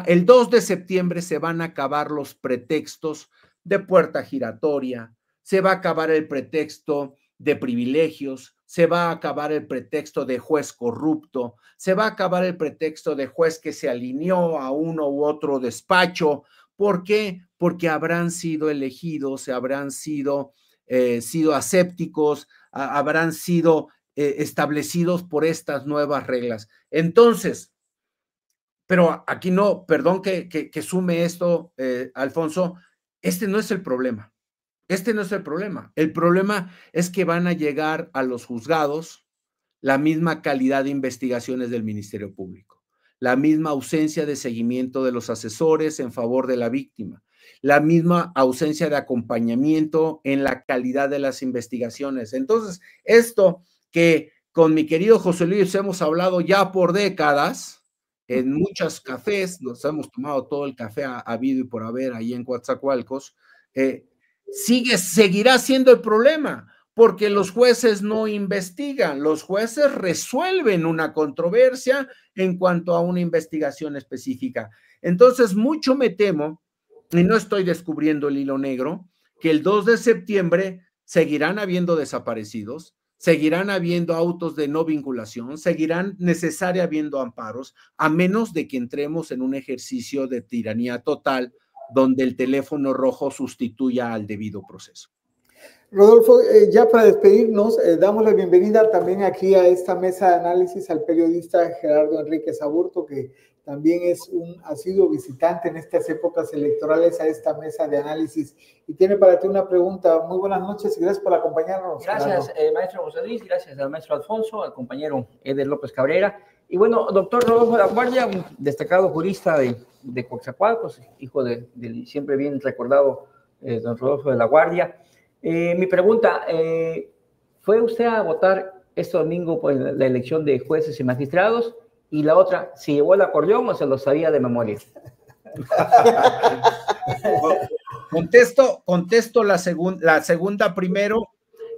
el 2 de septiembre se van a acabar los pretextos de puerta giratoria, se va a acabar el pretexto de privilegios, se va a acabar el pretexto de juez corrupto, se va a acabar el pretexto de juez que se alineó a uno u otro despacho. ¿Por qué? Porque habrán sido elegidos, habrán sido asépticos, habrán sido establecidos por estas nuevas reglas. Entonces, pero aquí no, perdón que sume esto, Alfonso, este no es el problema. Este no es el problema. El problema es que van a llegar a los juzgados la misma calidad de investigaciones del Ministerio Público, la misma ausencia de seguimiento de los asesores en favor de la víctima, la misma ausencia de acompañamiento en la calidad de las investigaciones. Entonces, esto que con mi querido José Luis hemos hablado ya por décadas, en muchos cafés, nos hemos tomado todo el café habido y por haber ahí en Coatzacoalcos, seguirá siendo el problema, porque los jueces no investigan, los jueces resuelven una controversia en cuanto a una investigación específica. Entonces, mucho me temo, y no estoy descubriendo el hilo negro, que el 2 de septiembre seguirán habiendo desaparecidos, seguirán habiendo autos de no vinculación, seguirán necesariamente habiendo amparos, a menos de que entremos en un ejercicio de tiranía total, donde el teléfono rojo sustituya al debido proceso. Rodolfo, ya para despedirnos, damos la bienvenida también aquí a esta mesa de análisis al periodista Gerardo Enríquez Aburto, que también es un asiduo visitante en estas épocas electorales a esta mesa de análisis y tiene para ti una pregunta. Muy buenas noches y gracias por acompañarnos. Gracias, maestro José Luis, gracias al maestro Alfonso, al compañero Eder López Cabrera. Y bueno, doctor Rodolfo de la Guardia, un destacado jurista de Coatzacoalcos, hijo del siempre bien recordado don Rodolfo de la Guardia. Mi pregunta, ¿fue usted a votar este domingo por la elección de jueces y magistrados? Y la otra, ¿si llevó el acordeón o se lo sabía de memoria? Contesto la segunda primero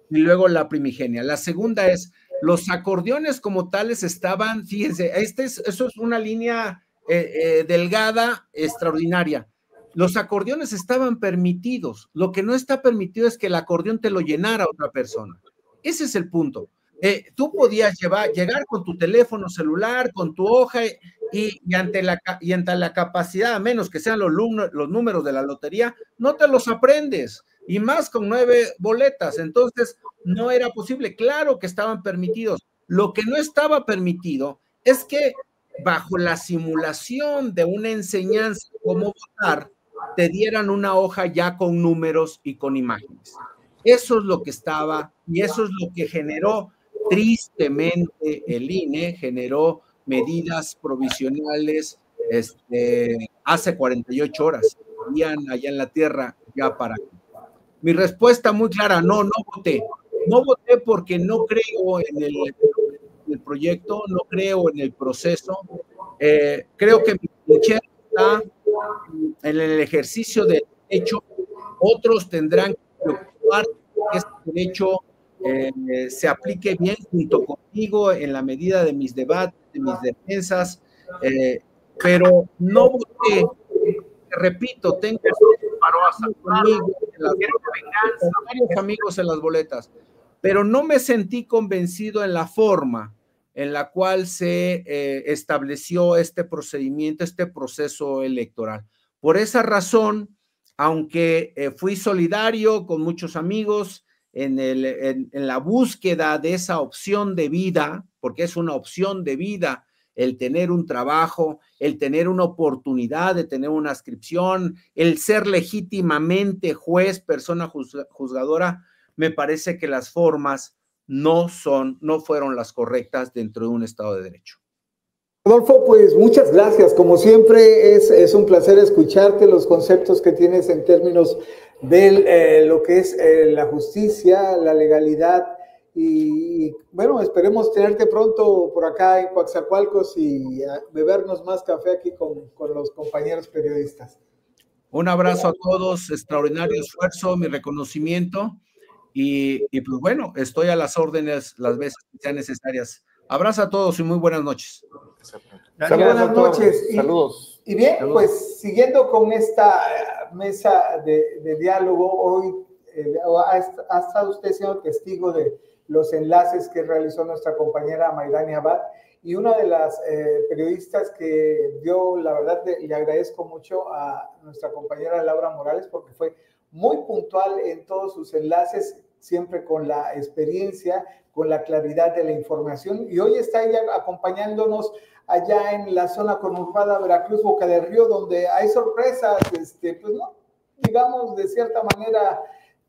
y luego la primigenia. La segunda es, los acordeones como tales estaban, fíjense, eso es una línea delgada, extraordinaria. Los acordeones estaban permitidos. Lo que no está permitido es que el acordeón te lo llenara otra persona. Ese es el punto. Tú podías llegar con tu teléfono celular, con tu hoja, y ante la capacidad, a menos que sean los números de la lotería, no te los aprendes. y más con 9 boletas. Entonces, no era posible. Claro que estaban permitidos. Lo que no estaba permitido es que bajo la simulación de una enseñanza cómo votar, te dieran una hoja ya con números y con imágenes. Eso es lo que estaba, y eso es lo que generó tristemente el INE, generó medidas provisionales hace 48 horas, allá en la tierra, ya para. Mi respuesta muy clara, no voté. No voté porque no creo en el proyecto, no creo en el proceso. Creo que mi trinchera está en el ejercicio del derecho. Otros tendrán que preocupar que este derecho se aplique bien junto conmigo en la medida de mis debates, de mis defensas, pero no voté. Repito, tengo varios amigos en las boletas, pero no me sentí convencido en la forma en la cual se estableció este procedimiento, este proceso electoral. Por esa razón, aunque fui solidario con muchos amigos en la búsqueda de esa opción de vida, porque es una opción de vida el tener un trabajo, el tener una oportunidad de tener una adscripción, el ser legítimamente juez, persona juzgadora, me parece que las formas no fueron las correctas dentro de un Estado de Derecho. Rodolfo, pues muchas gracias. Como siempre, es un placer escucharte, los conceptos que tienes en términos de lo que es la justicia, la legalidad. Y bueno, esperemos tenerte pronto por acá en Coatzacoalcos y bebernos más café aquí con los compañeros periodistas. Un abrazo a todos, extraordinario esfuerzo, mi reconocimiento y pues bueno, estoy a las órdenes las veces que sean necesarias. Abrazo a todos y muy buenas noches. Buenas noches. Saludos. Y bien, pues siguiendo con esta mesa de diálogo, hoy ha estado usted siendo testigo de los enlaces que realizó nuestra compañera Mayrani Abad, y una de las periodistas que dio, la verdad, le agradezco mucho a nuestra compañera Laura Morales, porque fue muy puntual en todos sus enlaces, siempre con la experiencia, con la claridad de la información, y hoy está ella acompañándonos allá en la zona conurbada Veracruz, Boca del Río, donde hay sorpresas, pues no, digamos, de cierta manera,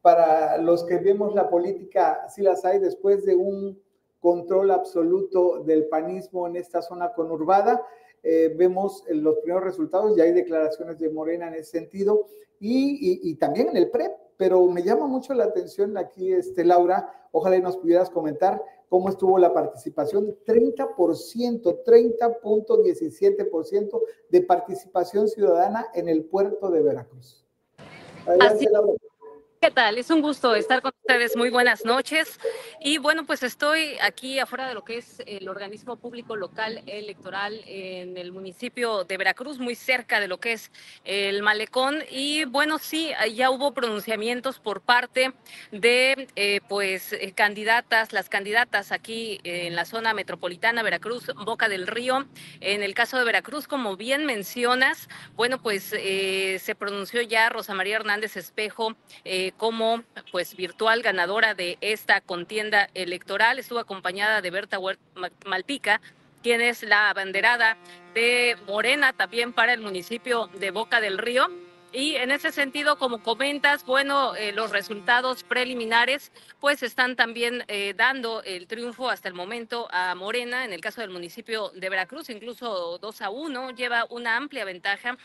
para los que vemos la política, sí las hay, después de un control absoluto del panismo en esta zona conurbada. Vemos los primeros resultados, ya hay declaraciones de Morena en ese sentido, y también en el PREP, pero me llama mucho la atención aquí, Laura, ojalá y nos pudieras comentar cómo estuvo la participación, 30.17% de participación ciudadana en el puerto de Veracruz. Adelante, Laura. ¿Qué tal? Es un gusto estar con ustedes. Muy buenas noches. Y bueno, pues estoy aquí afuera de lo que es el organismo público local electoral en el municipio de Veracruz, muy cerca de lo que es el malecón. Y bueno, sí, ya hubo pronunciamientos por parte de las candidatas aquí en la zona metropolitana, Veracruz, Boca del Río. En el caso de Veracruz, como bien mencionas, bueno, pues se pronunció ya Rosa María Hernández Espejo como pues virtual ganadora de esta contienda electoral. Estuvo acompañada de Berta Malpica, quien es la abanderada de Morena también para el municipio de Boca del Río. Y en ese sentido, como comentas, bueno, los resultados preliminares pues están también dando el triunfo hasta el momento a Morena. En el caso del municipio de Veracruz, incluso 2-1, lleva una amplia ventaja.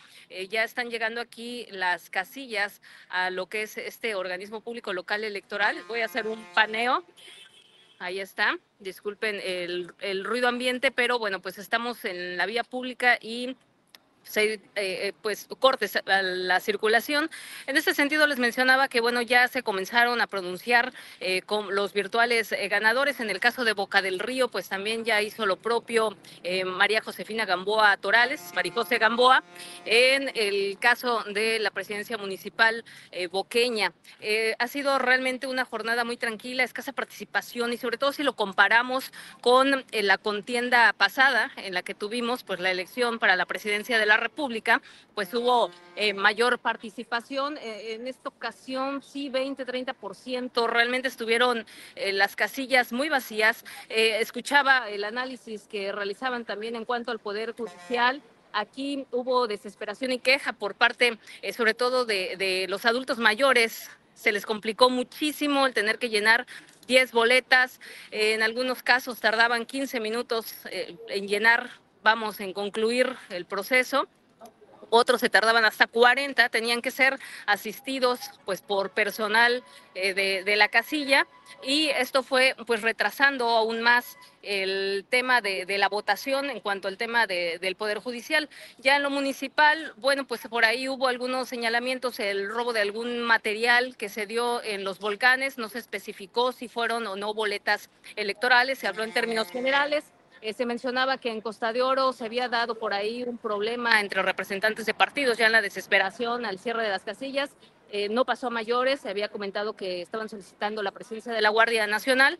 Ya están llegando aquí las casillas a lo que es este organismo público local electoral. Voy a hacer un paneo. Ahí está. Disculpen el ruido ambiente, pero bueno, pues estamos en la vía pública y pues cortes a la circulación. En este sentido les mencionaba que bueno, ya se comenzaron a pronunciar con los virtuales ganadores. En el caso de Boca del Río, pues también ya hizo lo propio María Josefina Gamboa Torales, Marijose Gamboa. En el caso de la presidencia municipal boqueña, ha sido realmente una jornada muy tranquila, escasa participación, y sobre todo si lo comparamos con la contienda pasada en la que tuvimos pues la elección para la presidencia de la la República, pues hubo mayor participación. En esta ocasión sí, 20-30%, realmente estuvieron las casillas muy vacías. Escuchaba el análisis que realizaban también en cuanto al Poder Judicial. Aquí hubo desesperación y queja por parte, sobre todo, de los adultos mayores. Se les complicó muchísimo el tener que llenar 10 boletas. En algunos casos tardaban 15 minutos en llenar, en concluir el proceso. Otros se tardaban hasta 40, tenían que ser asistidos pues por personal de la casilla, y esto fue pues retrasando aún más el tema de la votación en cuanto al tema del Poder Judicial. Ya en lo municipal, bueno, pues por ahí hubo algunos señalamientos, el robo de algún material que se dio en los volcanes, no se especificó si fueron o no boletas electorales, se habló en términos generales. Se mencionaba que en Costa de Oro se había dado por ahí un problema entre representantes de partidos, ya en la desesperación al cierre de las casillas. No pasó a mayores, se había comentado que estaban solicitando la presencia de la Guardia Nacional.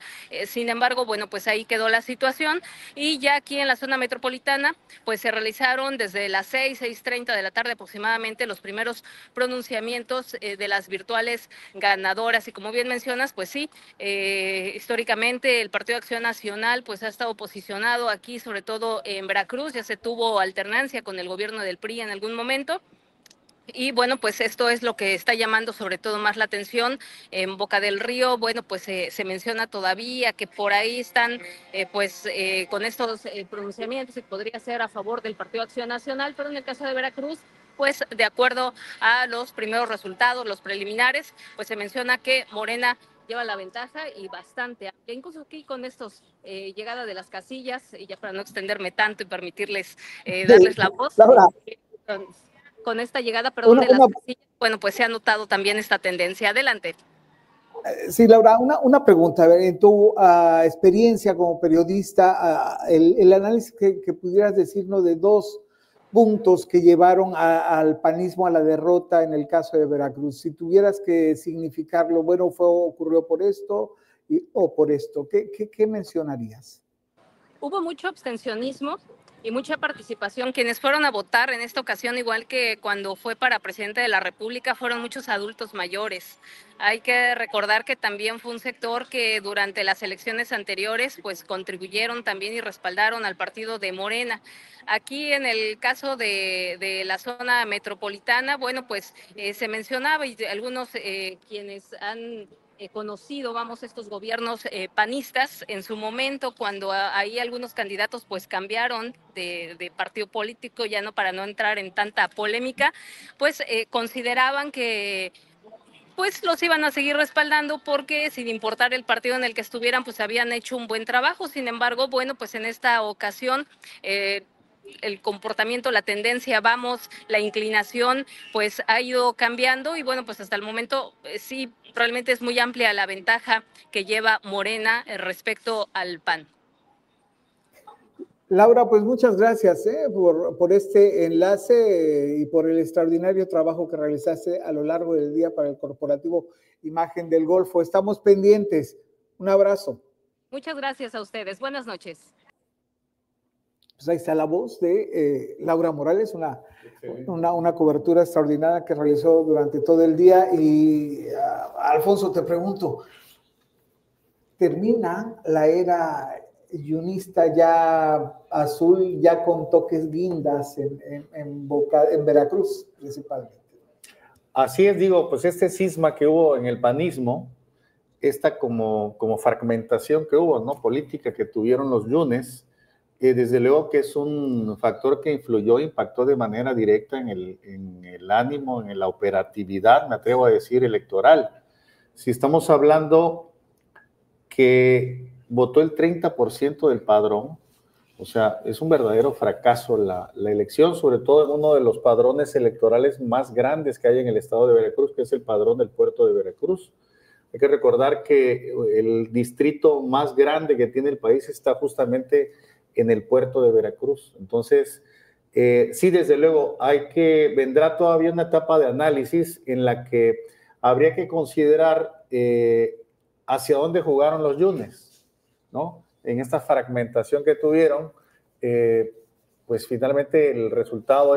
Sin embargo, bueno, pues ahí quedó la situación, y ya aquí en la zona metropolitana pues se realizaron desde las 6:30 de la tarde aproximadamente los primeros pronunciamientos de las virtuales ganadoras, y como bien mencionas, pues sí, históricamente el Partido de Acción Nacional pues ha estado posicionado aquí, sobre todo en Veracruz. Ya se tuvo alternancia con el gobierno del PRI en algún momento. Y bueno, pues esto es lo que está llamando sobre todo más la atención. En Boca del Río, bueno, pues se menciona todavía que por ahí están con estos pronunciamientos, y podría ser a favor del Partido Acción Nacional, pero en el caso de Veracruz, pues de acuerdo a los primeros resultados, los preliminares, pues se menciona que Morena lleva la ventaja y bastante amplia. Incluso aquí con estos llegada de las casillas, y ya para no extenderme tanto y permitirles darles la voz. Laura, Con esta llegada, perdón, de las casillas, bueno, pues se ha notado también esta tendencia. Adelante. Sí, Laura, una pregunta. A ver, en tu experiencia como periodista, el análisis que pudieras decirnos de dos puntos que llevaron al panismo a la derrota en el caso de Veracruz. Si tuvieras que significarlo, bueno, ocurrió por esto o por esto, ¿qué mencionarías? Hubo mucho abstencionismo y mucha participación. Quienes fueron a votar en esta ocasión, igual que cuando fue para presidente de la República, fueron muchos adultos mayores. Hay que recordar que también fue un sector que durante las elecciones anteriores pues contribuyeron también y respaldaron al partido de Morena. Aquí en el caso de la zona metropolitana, bueno, pues se mencionaba, y algunos quienes han conocido, estos gobiernos panistas, en su momento, cuando ahí algunos candidatos pues cambiaron de partido político, ya no, para no entrar en tanta polémica, pues consideraban que pues los iban a seguir respaldando, porque sin importar el partido en el que estuvieran, pues habían hecho un buen trabajo. Sin embargo, bueno, pues en esta ocasión el comportamiento, la tendencia, la inclinación, pues ha ido cambiando, y bueno, pues hasta el momento sí, realmente es muy amplia la ventaja que lleva Morena respecto al PAN. Laura, pues muchas gracias por este enlace y por el extraordinario trabajo que realizaste a lo largo del día para el corporativo Imagen del Golfo. Estamos pendientes. Un abrazo. Muchas gracias a ustedes. Buenas noches. Pues ahí está la voz de Laura Morales, una cobertura extraordinaria que realizó durante todo el día. Y Alfonso, te pregunto, ¿termina la era yunista ya azul, ya con toques guindas en Veracruz principalmente? Así es, digo, pues este cisma que hubo en el panismo, esta como fragmentación que hubo, ¿no?, política que tuvieron los yunes, desde luego que es un factor que impactó de manera directa en el ánimo, en la operatividad, me atrevo a decir, electoral. Si estamos hablando que votó el 30% del padrón, o sea, es un verdadero fracaso la elección, sobre todo en uno de los padrones electorales más grandes que hay en el estado de Veracruz, que es el padrón del puerto de Veracruz. Hay que recordar que el distrito más grande que tiene el país está justamente en el puerto de Veracruz. Entonces, sí, desde luego, vendrá todavía una etapa de análisis en la que habría que considerar hacia dónde jugaron los yunes, ¿no? En esta fragmentación que tuvieron, pues finalmente el resultado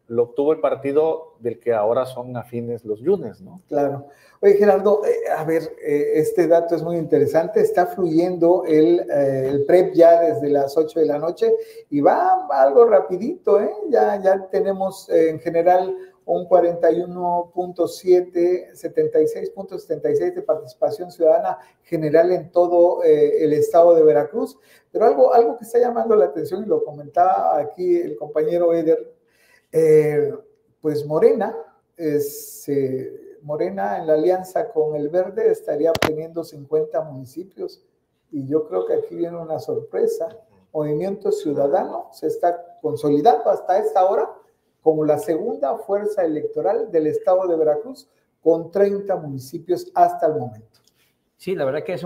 lo obtuvo el partido del que ahora son afines los Yunes, ¿no? Claro. Oye, Gerardo, a ver, este dato es muy interesante. Está fluyendo el PREP ya desde las 8 de la noche y va algo rapidito, ¿eh? Ya tenemos en general un 41.7, 76.76 de participación ciudadana general en todo el estado de Veracruz. Pero algo que está llamando la atención, y lo comentaba aquí el compañero Eder, pues Morena en la alianza con el Verde estaría obteniendo 50 municipios y yo creo que aquí viene una sorpresa. Movimiento Ciudadano se está consolidando hasta esta hora como la segunda fuerza electoral del estado de Veracruz con 30 municipios hasta el momento. Sí, la verdad que es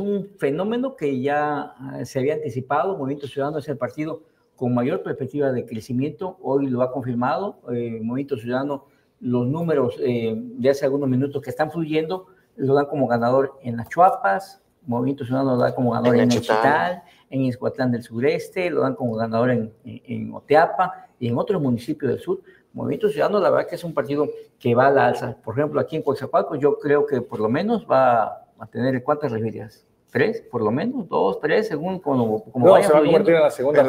un fenómeno que ya se había anticipado. Movimiento Ciudadano es el partido con mayor perspectiva de crecimiento. Hoy lo ha confirmado. Movimiento Ciudadano, los números de hace algunos minutos que están fluyendo, lo dan como ganador en las Chuapas. Movimiento Ciudadano lo da como ganador en Nechital, en Ixhuatlán del Sureste, lo dan como ganador en Oteapa y en otros municipios del sur. Movimiento Ciudadano, la verdad que es un partido que va a la alza. Por ejemplo, aquí en Coatzacoalcos, yo creo que por lo menos va a tener, ¿cuántas regidurías? 3, por lo menos, 2, 3, según como vaya se va a convertir en la segunda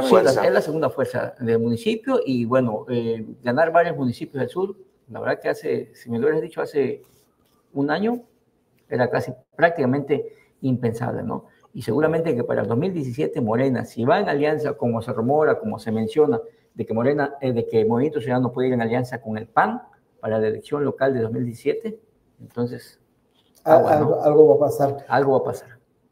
fuerza. Es la segunda fuerza del municipio y bueno, ganar varios municipios del sur, la verdad que si me lo hubieras dicho hace un año, era casi prácticamente impensable, ¿no? Y seguramente que para el 2017 Morena, si va en alianza, como se rumora, como se menciona, de que Movimiento Ciudadano puede ir en alianza con el PAN para la elección local de 2017, entonces algo va a pasar. Algo va a pasar.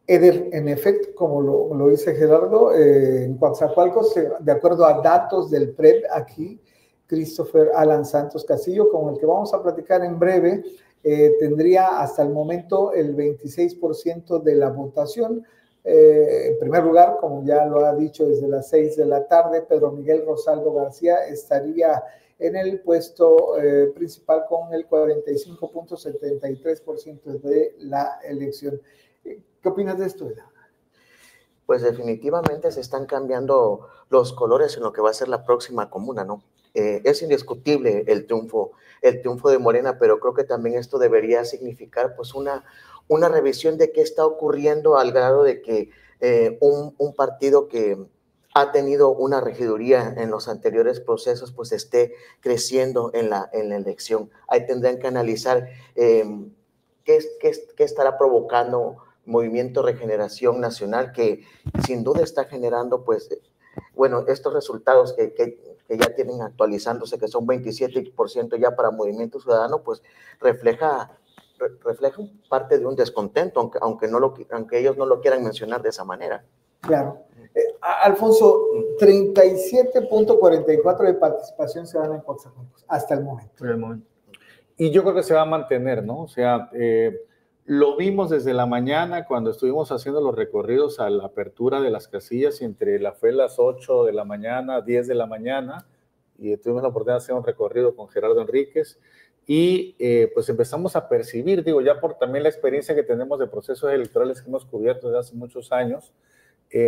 Eder, en efecto, como lo dice Gerardo, en Coatzacoalcos, de acuerdo a datos del PREP aquí, Christopher Alan Santos Castillo, con el que vamos a platicar en breve, tendría hasta el momento el 26% de la votación. En primer lugar, como ya lo ha dicho desde las 6 de la tarde, Pedro Miguel Rosaldo García estaría en el puesto principal con el 45.73% de la elección. ¿Qué opinas de esto, Eda? Pues definitivamente se están cambiando los colores en lo que va a ser la próxima comuna, ¿no? Es indiscutible el triunfo de Morena, pero creo que también esto debería significar pues una revisión de qué está ocurriendo al grado de que un partido que ha tenido una regiduría en los anteriores procesos, pues esté creciendo en la elección. Ahí tendrán que analizar qué estará provocando Movimiento Regeneración Nacional, que sin duda está generando, pues, bueno, estos resultados que ya tienen actualizándose, que son 27% ya para Movimiento Ciudadano, pues refleja parte de un descontento, aunque ellos no lo quieran mencionar de esa manera. Claro. Alfonso, 37.44 de participación ciudadana en Coatzacoalcos hasta el momento. Por el momento. Y yo creo que se va a mantener, ¿no? O sea, lo vimos desde la mañana cuando estuvimos haciendo los recorridos a la apertura de las casillas fue las 8 de la mañana, 10 de la mañana, y tuvimos la oportunidad de hacer un recorrido con Gerardo Enríquez, y pues empezamos a percibir, digo, ya por también la experiencia que tenemos de procesos electorales que hemos cubierto desde hace muchos años,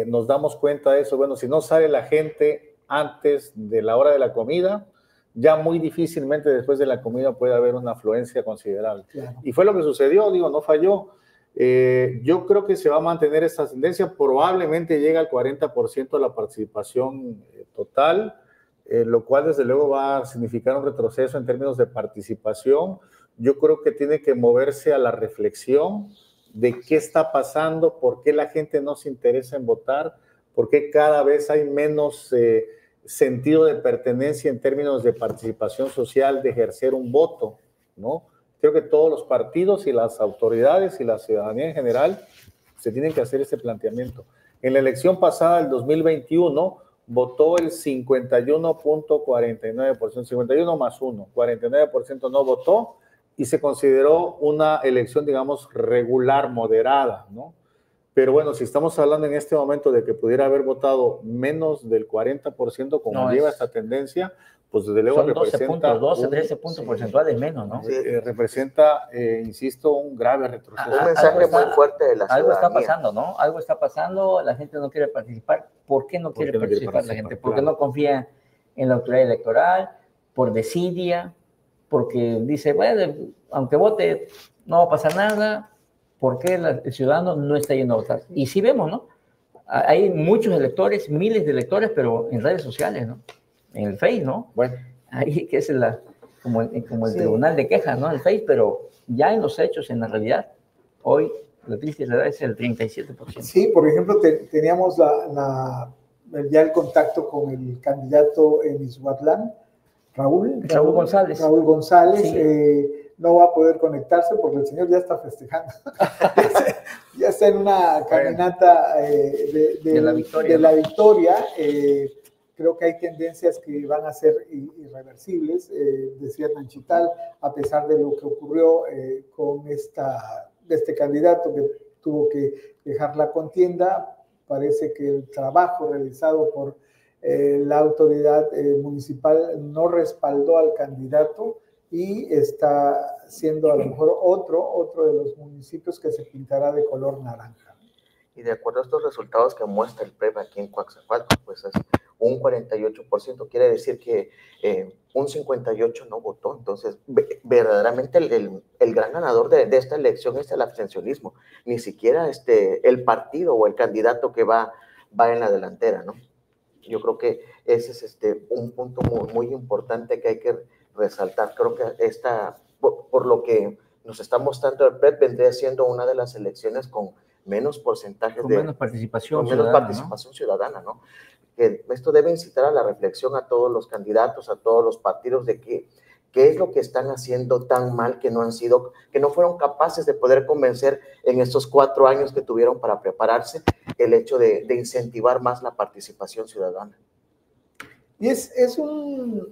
nos damos cuenta de eso. Bueno, si no sale la gente antes de la hora de la comida, ya muy difícilmente después de la comida puede haber una afluencia considerable. Claro. Y fue lo que sucedió, digo, no falló. Yo creo que se va a mantener esta tendencia, probablemente llega al 40% de la participación total, lo cual desde luego va a significar un retroceso en términos de participación. Yo creo que tiene que moverse a la reflexión de qué está pasando, por qué la gente no se interesa en votar, por qué cada vez hay menos sentido de pertenencia en términos de participación social, de ejercer un voto, ¿no? Creo que todos los partidos y las autoridades y la ciudadanía en general se tienen que hacer ese planteamiento. En la elección pasada, el 2021, votó el 51.49%, 51 más 1, 49% no votó, y se consideró una elección, digamos, regular, moderada, ¿no? Pero bueno, si estamos hablando en este momento de que pudiera haber votado menos del 40%, como lleva esta tendencia, pues desde luego son 12 representa puntos, 12, 13 puntos porcentuales menos, ¿no? representa, insisto, un grave retroceso. Un mensaje muy fuerte de la ciudadanía. Algo está pasando, ¿no? Algo está pasando, la gente no quiere participar. ¿Por qué no quiere participar la gente? Porque no confía en la autoridad electoral, por desidia, porque dice, bueno, aunque vote no va a pasar nada, ¿por qué el ciudadano no está yendo a votar? Y sí vemos, ¿no? Hay muchos electores, miles de electores, pero en redes sociales, ¿no? En el Face, ¿no? Bueno. Ahí que es como el tribunal de quejas, ¿no? El Face, pero ya en los hechos, en la realidad, hoy la triste realidad es el 37%. Sí, por ejemplo, teníamos ya el contacto con el candidato en Izhuatlán, Raúl González. Raúl González, sí. No va a poder conectarse porque el señor ya está festejando. Ya está en una caminata de la victoria. Creo que hay tendencias que van a ser irreversibles, decía Nanchital, a pesar de lo que ocurrió con este candidato que tuvo que dejar la contienda. Parece que el trabajo realizado por la autoridad municipal no respaldó al candidato y está siendo a lo mejor otro de los municipios que se pintará de color naranja. Y de acuerdo a estos resultados que muestra el PREP aquí en Coaxacualcos, pues es un 48%, quiere decir que un 58% no votó. Entonces, verdaderamente el gran ganador de esta elección es el abstencionismo, ni siquiera el partido o el candidato que va en la delantera, ¿no? Yo creo que ese es un punto muy, muy importante que hay que resaltar. Creo que por lo que nos está mostrando el PREP, vendría siendo una de las elecciones con menos porcentajes con menos participación ciudadana, ¿no? Que esto debe incitar a la reflexión a todos los candidatos, a todos los partidos, de qué es lo que están haciendo tan mal que no fueron capaces de poder convencer en estos 4 años que tuvieron para prepararse, el hecho de incentivar más la participación ciudadana. Y es un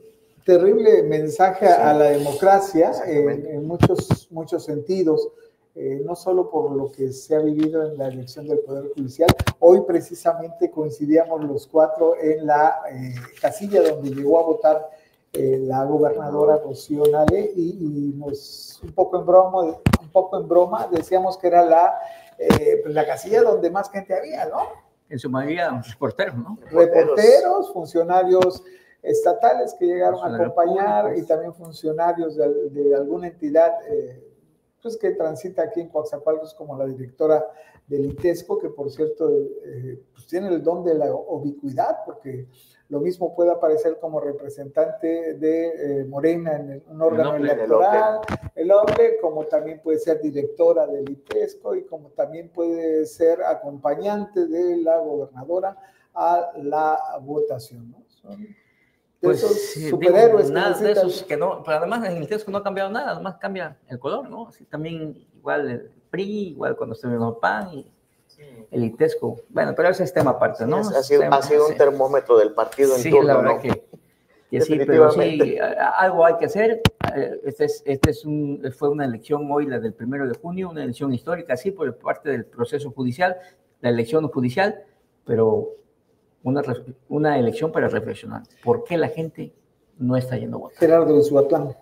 terrible mensaje a la democracia en muchos sentidos. No solo por lo que se ha vivido en la elección del Poder Judicial. Hoy precisamente coincidíamos los 4 en la casilla donde llegó a votar la gobernadora Rocío Nale y nos, un poco en broma decíamos que era la casilla donde más gente había, ¿no? En su mayoría reporteros, ¿no? Reporteros, funcionarios estatales que llegaron a acompañar y también funcionarios de alguna entidad pues que transita aquí en Coaxacualcos, como la directora del ITESCO, que por cierto pues tiene el don de la ubicuidad, porque lo mismo puede aparecer como representante de Morena en un órgano electoral, el hombre, como también puede ser directora del ITESCO y como también puede ser acompañante de la gobernadora a la votación, ¿no? Pues esos superhéroes nada de esos que no, pero además en el ITESCO no ha cambiado nada, además cambia el color, ¿no? Así también igual el PRI, igual cuando estuvieron el PAN y el ITESCO. Bueno, pero ese es tema aparte, ¿no? Sí, ha sido un termómetro del partido en turno, la verdad, ¿no? que sí, pero sí, algo hay que hacer. Fue una elección hoy, la del 1 de junio, una elección histórica, sí, por parte del proceso judicial, la elección judicial, pero una elección para reflexionar. ¿Por qué la gente no está yendo a votar? Gerardo de Izhuatlán,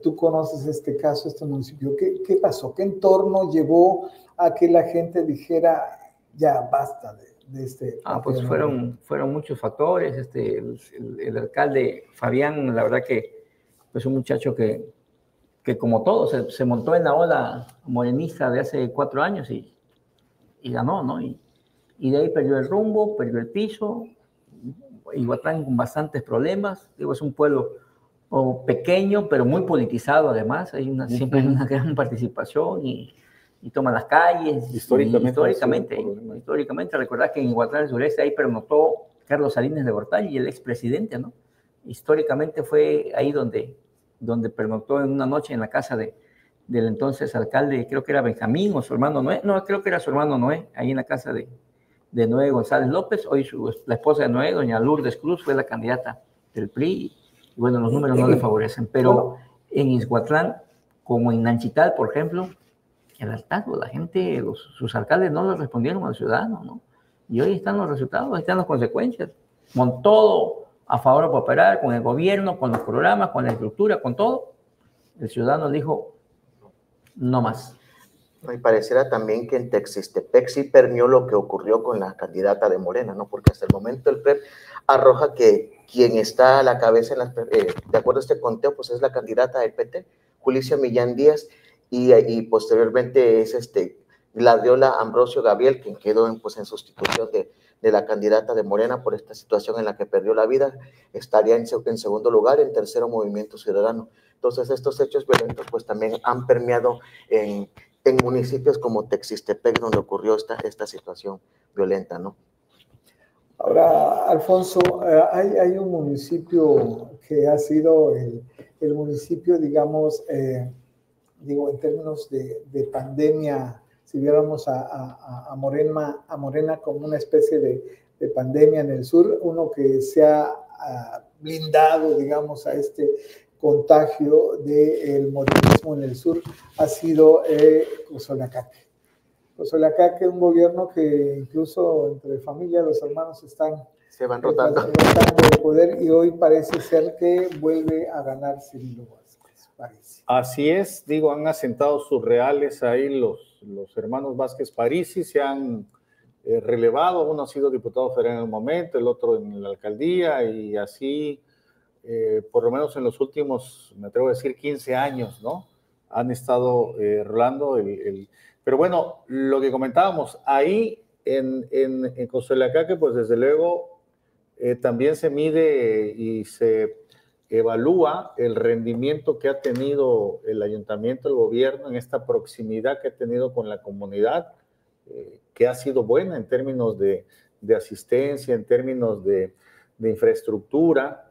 tú conoces este caso, este municipio. ¿Qué pasó? ¿Qué entorno llevó a que la gente dijera, ya basta de este? Pues fueron muchos factores. El alcalde Fabián, la verdad que es un muchacho que como todo, se montó en la ola morenista de hace 4 años y ganó, ¿no? Y de ahí perdió el rumbo, perdió el piso. Izhuatlán con bastantes problemas. Digo, es un pueblo pequeño, pero muy politizado además. Siempre hay una gran participación y toman las calles. Históricamente, recordad que en Izhuatlán del Sureste ahí pernoctó Carlos Salinas de Gortari, el expresidente, ¿no? Históricamente fue ahí donde pernoctó en una noche en la casa del entonces alcalde, creo que era Benjamín o su hermano Noé. No, creo que era su hermano Noé, ahí en la casa de Noé González López. Hoy la esposa de Noé, doña Lourdes Cruz, fue la candidata del PRI. Y bueno, los números no le favorecen. Pero en Izhuatlán, como en Nanchital, por ejemplo, el hartazgo, la gente, sus alcaldes no le respondieron al ciudadano, ¿no? Y hoy están los resultados, ahí están las consecuencias. Con todo a favor de cooperar con el gobierno, con los programas, con la estructura, con todo. El ciudadano dijo, no más. Y pareciera también que en Texistepec sí permeó lo que ocurrió con la candidata de Morena, ¿no? Porque hasta el momento el PREP arroja que quien está a la cabeza, de acuerdo a este conteo, pues es la candidata del PT, Julicia Millán Díaz, y posteriormente es Gladiola Ambrosio Gabriel, quien quedó en sustitución de la candidata de Morena por esta situación en la que perdió la vida. Estaría en segundo lugar, en tercero Movimiento Ciudadano. Entonces estos hechos violentos pues también han permeado en municipios como Texistepec, donde ocurrió esta situación violenta, ¿no? Ahora, Alfonso, hay un municipio que ha sido el municipio, digamos, digo, en términos de pandemia, si viéramos a Morena como una especie de pandemia en el sur, uno que se ha blindado, digamos, a este contagio del morenismo en el sur, ha sido Cozoleacaque. Cozoleacaque, un gobierno que incluso entre familia, los hermanos se van rotando de poder, y hoy parece ser que vuelve a ganar Cirilo Vázquez, parece. Así es, digo, han asentado sus reales ahí los hermanos Vázquez Parisi, se han relevado, uno ha sido diputado federal en el momento, el otro en la alcaldía, y así, por lo menos en los últimos, me atrevo a decir, 15 años, ¿no? Han estado rolando Pero bueno, lo que comentábamos, ahí en Cozoleacaque, pues desde luego también se mide y se evalúa el rendimiento que ha tenido el ayuntamiento, el gobierno, en esta proximidad que ha tenido con la comunidad, que ha sido buena en términos de asistencia, en términos de infraestructura.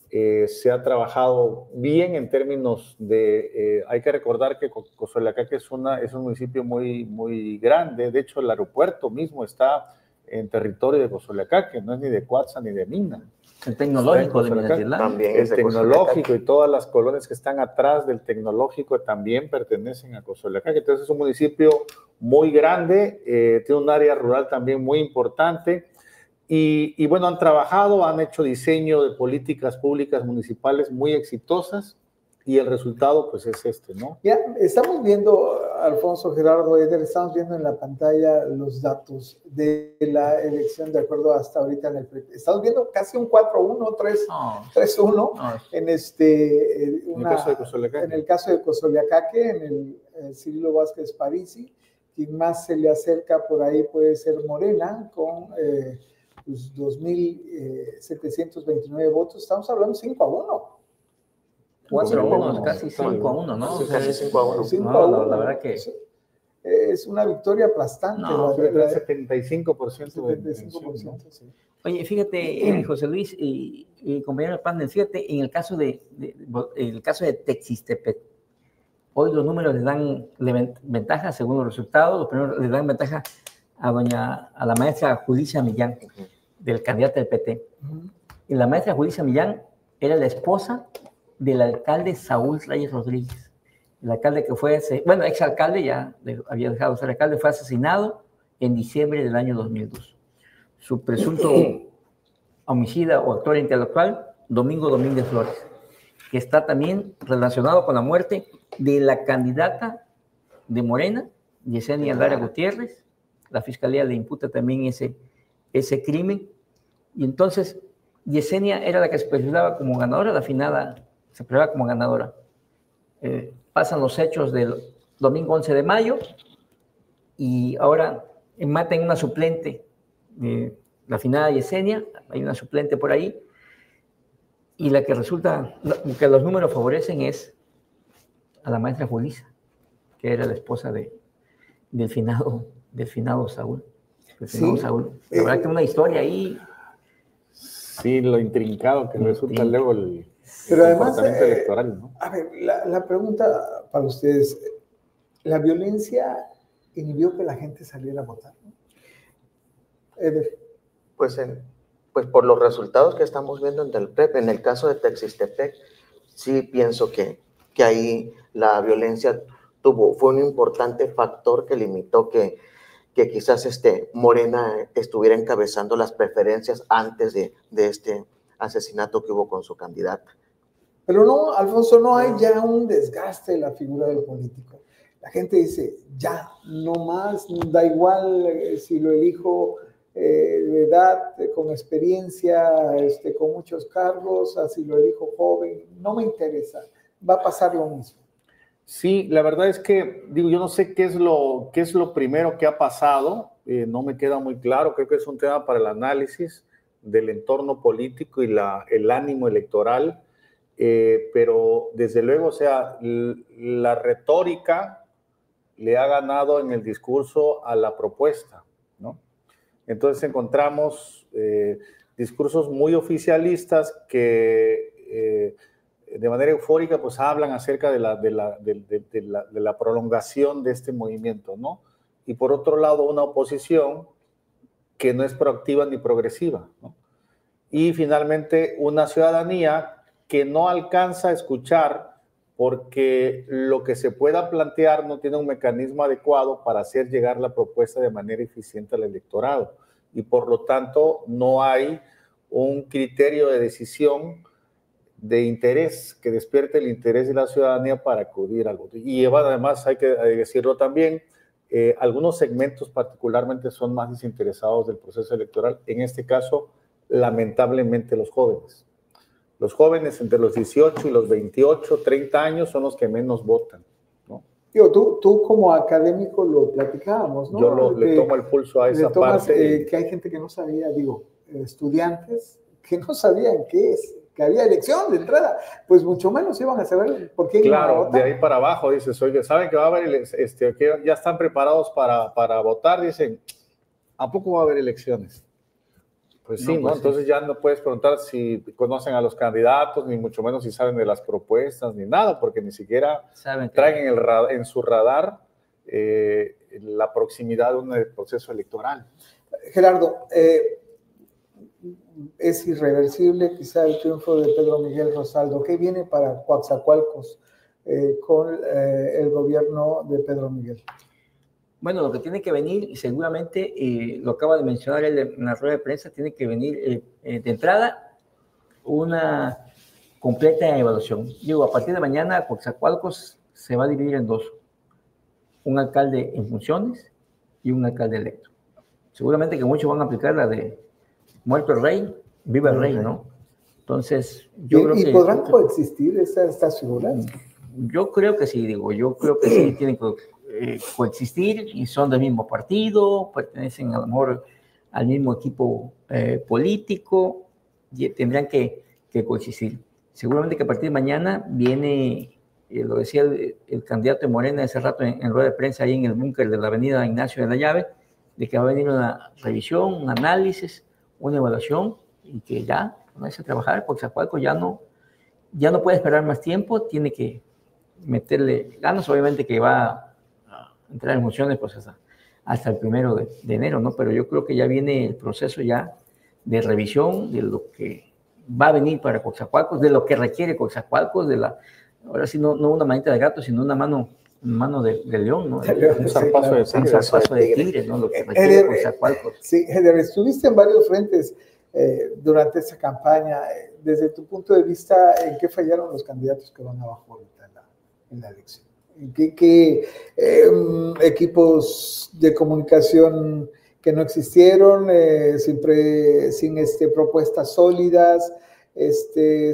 Se ha trabajado bien en términos de, hay que recordar que Cozoleacaque es un municipio muy, muy grande. De hecho, el aeropuerto mismo está en territorio de Cozoleacaque, no es ni de Cuatza ni de Mina. El tecnológico de Minatitlán. También el tecnológico, y todas las colonias que están atrás del tecnológico también pertenecen a Cozoleacaque. Entonces es un municipio muy grande, tiene un área rural también muy importante. Y bueno, han trabajado, han hecho diseño de políticas públicas municipales muy exitosas, y el resultado pues es ¿no? Ya, estamos viendo, Alfonso, Gerardo, Eder, estamos viendo en la pantalla los datos de la elección de acuerdo hasta ahorita en el PREP. Estamos viendo casi un 4-1, 3-1 en en el caso de Cozoleacaque, en el Cirilo Vázquez Parisi. Quien más se le acerca por ahí puede ser Morena, con 2.729 votos. Estamos hablando 5-1. 4-1, casi 5-1, ¿no? Sí, casi 5-1. 5-1. La verdad que es una victoria aplastante. No, el 75%. 75%, sí. Oye, fíjate, José Luis y compañero del panel, fíjate, en el caso de Texistepec, hoy los números le dan ventaja según los resultados. Los primeros le dan ventaja a la maestra Julicia Millán, del candidato del PT. Y la maestra Julicia Millán era la esposa del alcalde Saúl Reyes Rodríguez. El alcalde que fue, exalcalde, ya había dejado de ser alcalde, fue asesinado en diciembre del año 2002. Su presunto homicida o actor intelectual, Domingo Domínguez Flores, que está también relacionado con la muerte de la candidata de Morena, Yesenia Lara Gutiérrez. La fiscalía le imputa también ese crimen. Y entonces, Yesenia era la que se perfilaba como ganadora, la finada se perfilaba como ganadora. Pasan los hechos del domingo 11 de mayo y ahora matan una suplente, la finada Yesenia, hay una suplente por ahí, y la que resulta, que los números favorecen es a la maestra Julisa, que era la esposa del finado Saúl. Saúl. La verdad que una historia ahí. Sí, lo intrincado que resulta luego el comportamiento electoral, ¿no? A ver, la pregunta para ustedes, ¿la violencia inhibió que la gente saliera a votar? Eder. Pues por los resultados que estamos viendo en el PREP, en el caso de Texistepec, sí pienso que ahí la violencia fue un importante factor que limitó que quizás Morena estuviera encabezando las preferencias antes de asesinato que hubo con su candidata. Pero no, Alfonso, no hay ya un desgaste de la figura del político. La gente dice, ya, no más, da igual si lo elijo de edad, con experiencia, con muchos cargos, así lo elijo joven, no me interesa, va a pasar lo mismo. Sí, la verdad es que, digo, yo no sé qué es lo primero que ha pasado, no me queda muy claro, creo que es un tema para el análisis del entorno político y el ánimo electoral, pero desde luego, o sea, la retórica le ha ganado en el discurso a la propuesta, ¿no? Entonces encontramos discursos muy oficialistas que de manera eufórica pues hablan acerca de la prolongación de este movimiento, ¿no? Y por otro lado una oposición que no es proactiva ni progresiva, ¿no? Y finalmente una ciudadanía que no alcanza a escuchar porque lo que se pueda plantear no tiene un mecanismo adecuado para hacer llegar la propuesta de manera eficiente al electorado. Y por lo tanto no hay un criterio de decisión de interés que despierte el interés de la ciudadanía para acudir al voto. Y además, hay que decirlo también, algunos segmentos particularmente son más desinteresados del proceso electoral, en este caso, lamentablemente los jóvenes. Los jóvenes entre los 18 y los 28, 30 años son los que menos votan, ¿no? Digo, tú como académico lo platicábamos, ¿no? Yo le tomo el pulso a esa parte. Que hay gente que no sabía, estudiantes que no sabían que había elección de entrada, pues mucho menos iban a saber por qué iban a votar. De ahí para abajo dices, oye, ¿saben que va a haber, que ya están preparados para votar? Dicen, ¿a poco va a haber elecciones? Pues sí, ¿no? Entonces ya no puedes preguntar si conocen a los candidatos, ni mucho menos si saben de las propuestas, ni nada, porque ni siquiera traen en su radar la proximidad de un proceso electoral. Gerardo, es irreversible quizá el triunfo de Pedro Miguel Rosaldo. ¿Qué viene para Coatzacoalcos con el gobierno de Pedro Miguel? Bueno, lo que tiene que venir, y seguramente lo acaba de mencionar él en la rueda de prensa, tiene que venir de entrada una completa evaluación. Digo, a partir de mañana Coatzacoalcos se va a dividir en dos: un alcalde en funciones y un alcalde electo. Seguramente que muchos van a aplicar la de muerto el rey, viva el rey, ¿no? Entonces, yo creo que... ¿Y podrán coexistir estas figuras? Yo creo que sí, yo creo que sí tienen que coexistir, y son del mismo partido, pertenecen a lo mejor al mismo equipo político, y tendrán que coexistir. Seguramente que a partir de mañana viene, lo decía el candidato de Morena hace rato en rueda de prensa ahí en el búnker de la avenida Ignacio de la Llave, de que va a venir una revisión, un análisis, una evaluación, y que ya comienza a trabajar. Coatzacoalcos ya no puede esperar más tiempo, tiene que meterle ganas. Obviamente que va a entrar en funciones pues hasta el 1 de enero, ¿no? Pero yo creo que ya viene el proceso ya de revisión de lo que va a venir para Coatzacoalcos, de lo que requiere Coatzacoalcos, ahora sí no una manita de gato, sino una mano de león, ¿no? Un zarpazo de tigre, ¿no? Lo que requiere Coatzacoalcos. Sí, Eder, estuviste en varios frentes durante esta campaña. Desde tu punto de vista, ¿en qué fallaron los candidatos que van abajo ahorita en la elección? ¿En qué equipos de comunicación que no existieron, sin propuestas sólidas,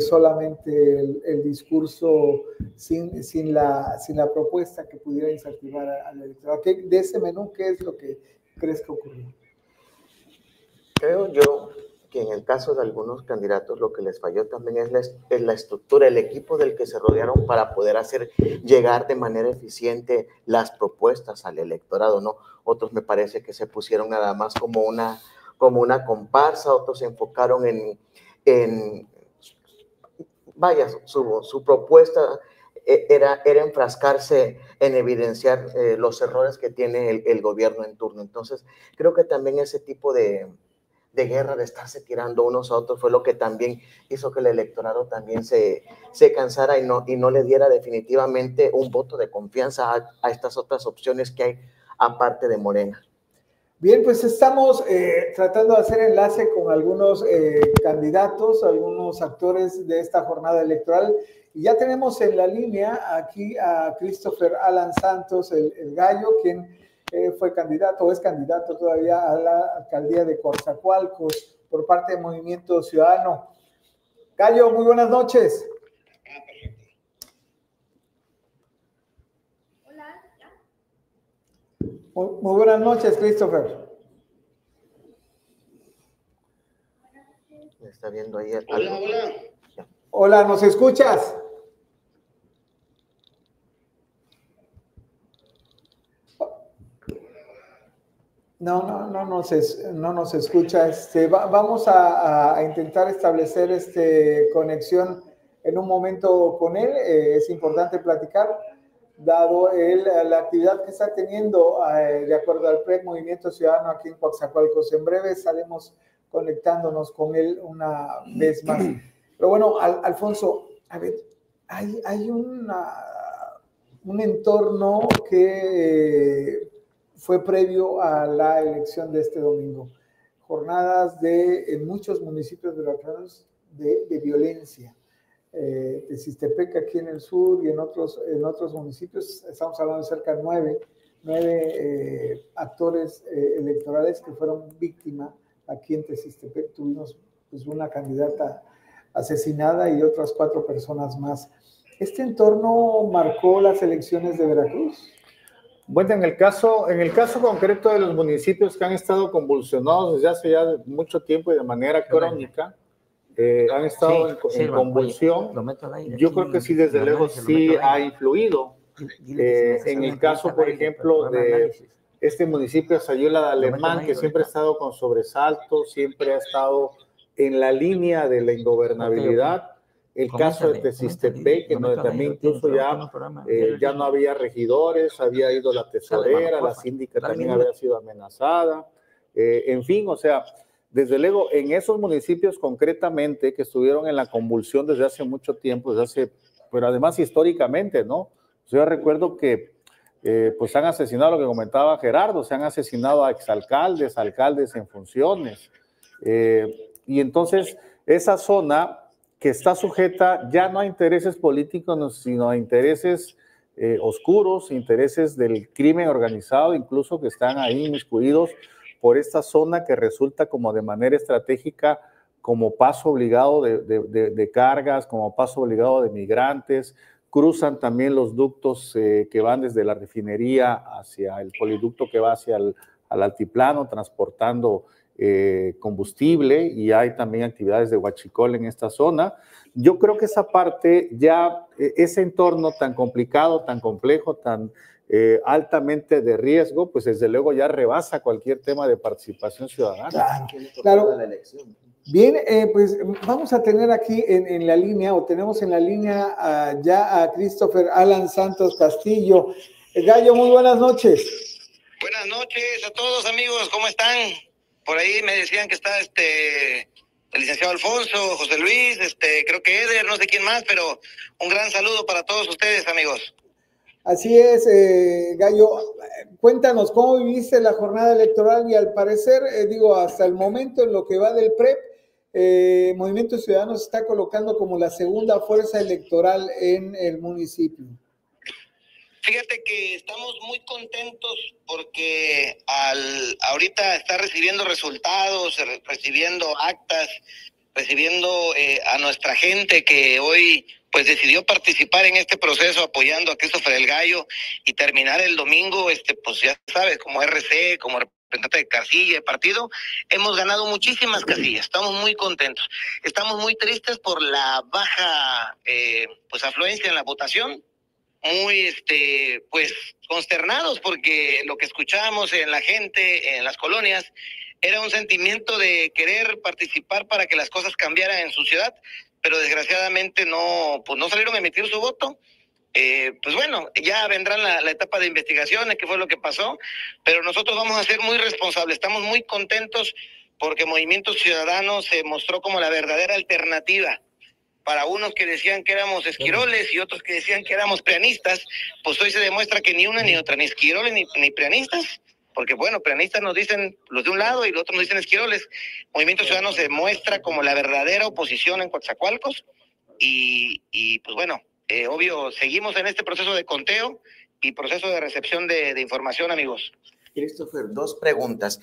solamente el discurso sin la propuesta que pudiera incentivar al electorado? De ese menú, ¿qué es lo que crees que ocurrió? Creo yo que en el caso de algunos candidatos lo que les falló también es la estructura, el equipo del que se rodearon para poder hacer llegar de manera eficiente las propuestas al electorado, ¿no? Otros me parece que se pusieron nada más como una comparsa, otros se enfocaron su propuesta era enfrascarse en evidenciar los errores que tiene el gobierno en turno. Entonces, creo que también ese tipo de guerra, de estarse tirando unos a otros, fue lo que también hizo que el electorado también se cansara y no le diera definitivamente un voto de confianza a estas otras opciones que hay aparte de Morena. Bien, pues estamos tratando de hacer enlace con algunos candidatos, algunos actores de esta jornada electoral. Y ya tenemos en la línea aquí a Christopher Alan Santos, el gallo, quien fue candidato o es candidato todavía a la alcaldía de Coatzacoalcos por parte del Movimiento Ciudadano. Gallo, muy buenas noches. Muy buenas noches, Christopher. Me está viendo ahí. Hola, hola. Hola, ¿nos escuchas? No nos escucha. Vamos a intentar establecer conexión en un momento con él. Es importante platicar, dado la actividad que está teniendo de acuerdo al PREP Movimiento Ciudadano aquí en Coatzacoalcos. En breve estaremos conectándonos con él una vez más. Pero bueno, Alfonso, a ver, hay un entorno que fue previo a la elección de este domingo. Jornadas en muchos municipios veracruzanos de violencia. De Sistepec aquí en el sur y en otros municipios, estamos hablando de cerca de nueve actores electorales que fueron víctimas. Aquí en Texistepec tuvimos pues, una candidata asesinada y otras 4 personas más. ¿Este entorno marcó las elecciones de Veracruz? Bueno, en el caso concreto de los municipios que han estado convulsionados desde hace ya mucho tiempo y de manera crónica, han estado en convulsión. Yo creo que sí, desde luego, sí ha influido. En el caso, por ejemplo, de este municipio de Sayula de Alemán, que siempre ha estado con sobresaltos, siempre ha estado en la línea de la ingobernabilidad. El caso de Texistepec, que también incluso ya no había regidores, había ido la tesorera, la síndica también había sido amenazada. En fin, o sea, desde luego, en esos municipios concretamente que estuvieron en la convulsión desde hace mucho tiempo, pero además históricamente, ¿no? Yo recuerdo que pues han asesinado, lo que comentaba Gerardo, se han asesinado a exalcaldes, alcaldes en funciones. Y entonces, esa zona que está sujeta ya no a intereses políticos, sino a intereses oscuros, intereses del crimen organizado, incluso que están ahí inmiscuidos por esta zona que resulta como de manera estratégica como paso obligado de cargas, como paso obligado de migrantes. Cruzan también los ductos que van desde la refinería hacia el poliducto que va hacia al altiplano, transportando combustible, y hay también actividades de huachicol en esta zona. Yo creo que esa parte ya, ese entorno tan complicado, tan complejo, tan altamente de riesgo, pues desde luego ya rebasa cualquier tema de participación ciudadana. Claro. Bien, pues vamos a tener aquí en la línea, o tenemos en la línea ya a Christopher Alan Santos Castillo. Gallo, muy buenas noches. Buenas noches a todos, amigos, ¿cómo están? Por ahí me decían que está el licenciado Alfonso, José Luis, creo que Eder, no sé quién más, pero un gran saludo para todos ustedes, amigos. Así es, Gallo, cuéntanos cómo viviste la jornada electoral y al parecer, hasta el momento en lo que va del PREP, Movimiento Ciudadano se está colocando como la segunda fuerza electoral en el municipio. Fíjate que estamos muy contentos porque ahorita está recibiendo resultados, recibiendo actas, recibiendo a nuestra gente que hoy pues decidió participar en este proceso apoyando a Christopher el Gallo y terminar el domingo, pues ya sabes, como RC, como representante de casilla, de partido, hemos ganado muchísimas casillas, estamos muy contentos. Estamos muy tristes por la baja pues afluencia en la votación, muy pues consternados porque lo que escuchábamos en la gente, en las colonias, era un sentimiento de querer participar para que las cosas cambiaran en su ciudad, pero desgraciadamente no salieron a emitir su voto. Pues bueno, ya vendrán la etapa de investigaciones, qué fue lo que pasó, pero nosotros vamos a ser muy responsables, estamos muy contentos porque Movimiento Ciudadano se mostró como la verdadera alternativa. Para unos que decían que éramos esquiroles y otros que decían que éramos prianistas, pues hoy se demuestra que ni una ni otra, ni esquiroles ni prianistas, porque bueno, planistas nos dicen los de un lado y los otros nos dicen esquiroles. Movimiento Ciudadano se muestra como la verdadera oposición en Coatzacoalcos y pues bueno, obvio, seguimos en este proceso de conteo y proceso de recepción de información, amigos. Christopher, dos preguntas.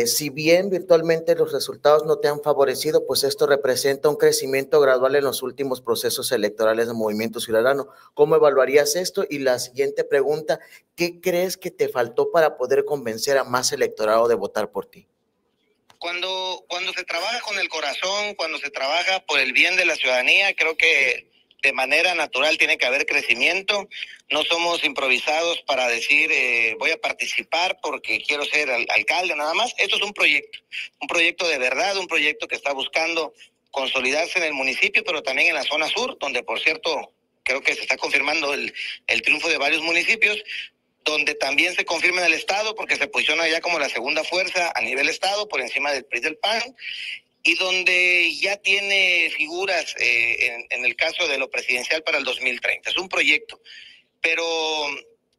Si bien virtualmente los resultados no te han favorecido, pues esto representa un crecimiento gradual en los últimos procesos electorales del Movimiento Ciudadano. ¿Cómo evaluarías esto? Y la siguiente pregunta, ¿qué crees que te faltó para poder convencer a más electorado de votar por ti? Cuando se trabaja con el corazón, cuando se trabaja por el bien de la ciudadanía, creo que de manera natural tiene que haber crecimiento. No somos improvisados para decir voy a participar porque quiero ser alcalde nada más. Esto es un proyecto de verdad, un proyecto que está buscando consolidarse en el municipio, pero también en la zona sur, donde por cierto creo que se está confirmando el triunfo de varios municipios, donde también se confirma en el estado porque se posiciona ya como la segunda fuerza a nivel estado por encima del PRI del PAN, y donde ya tiene figuras en el caso de lo presidencial para el 2030. Es un proyecto, pero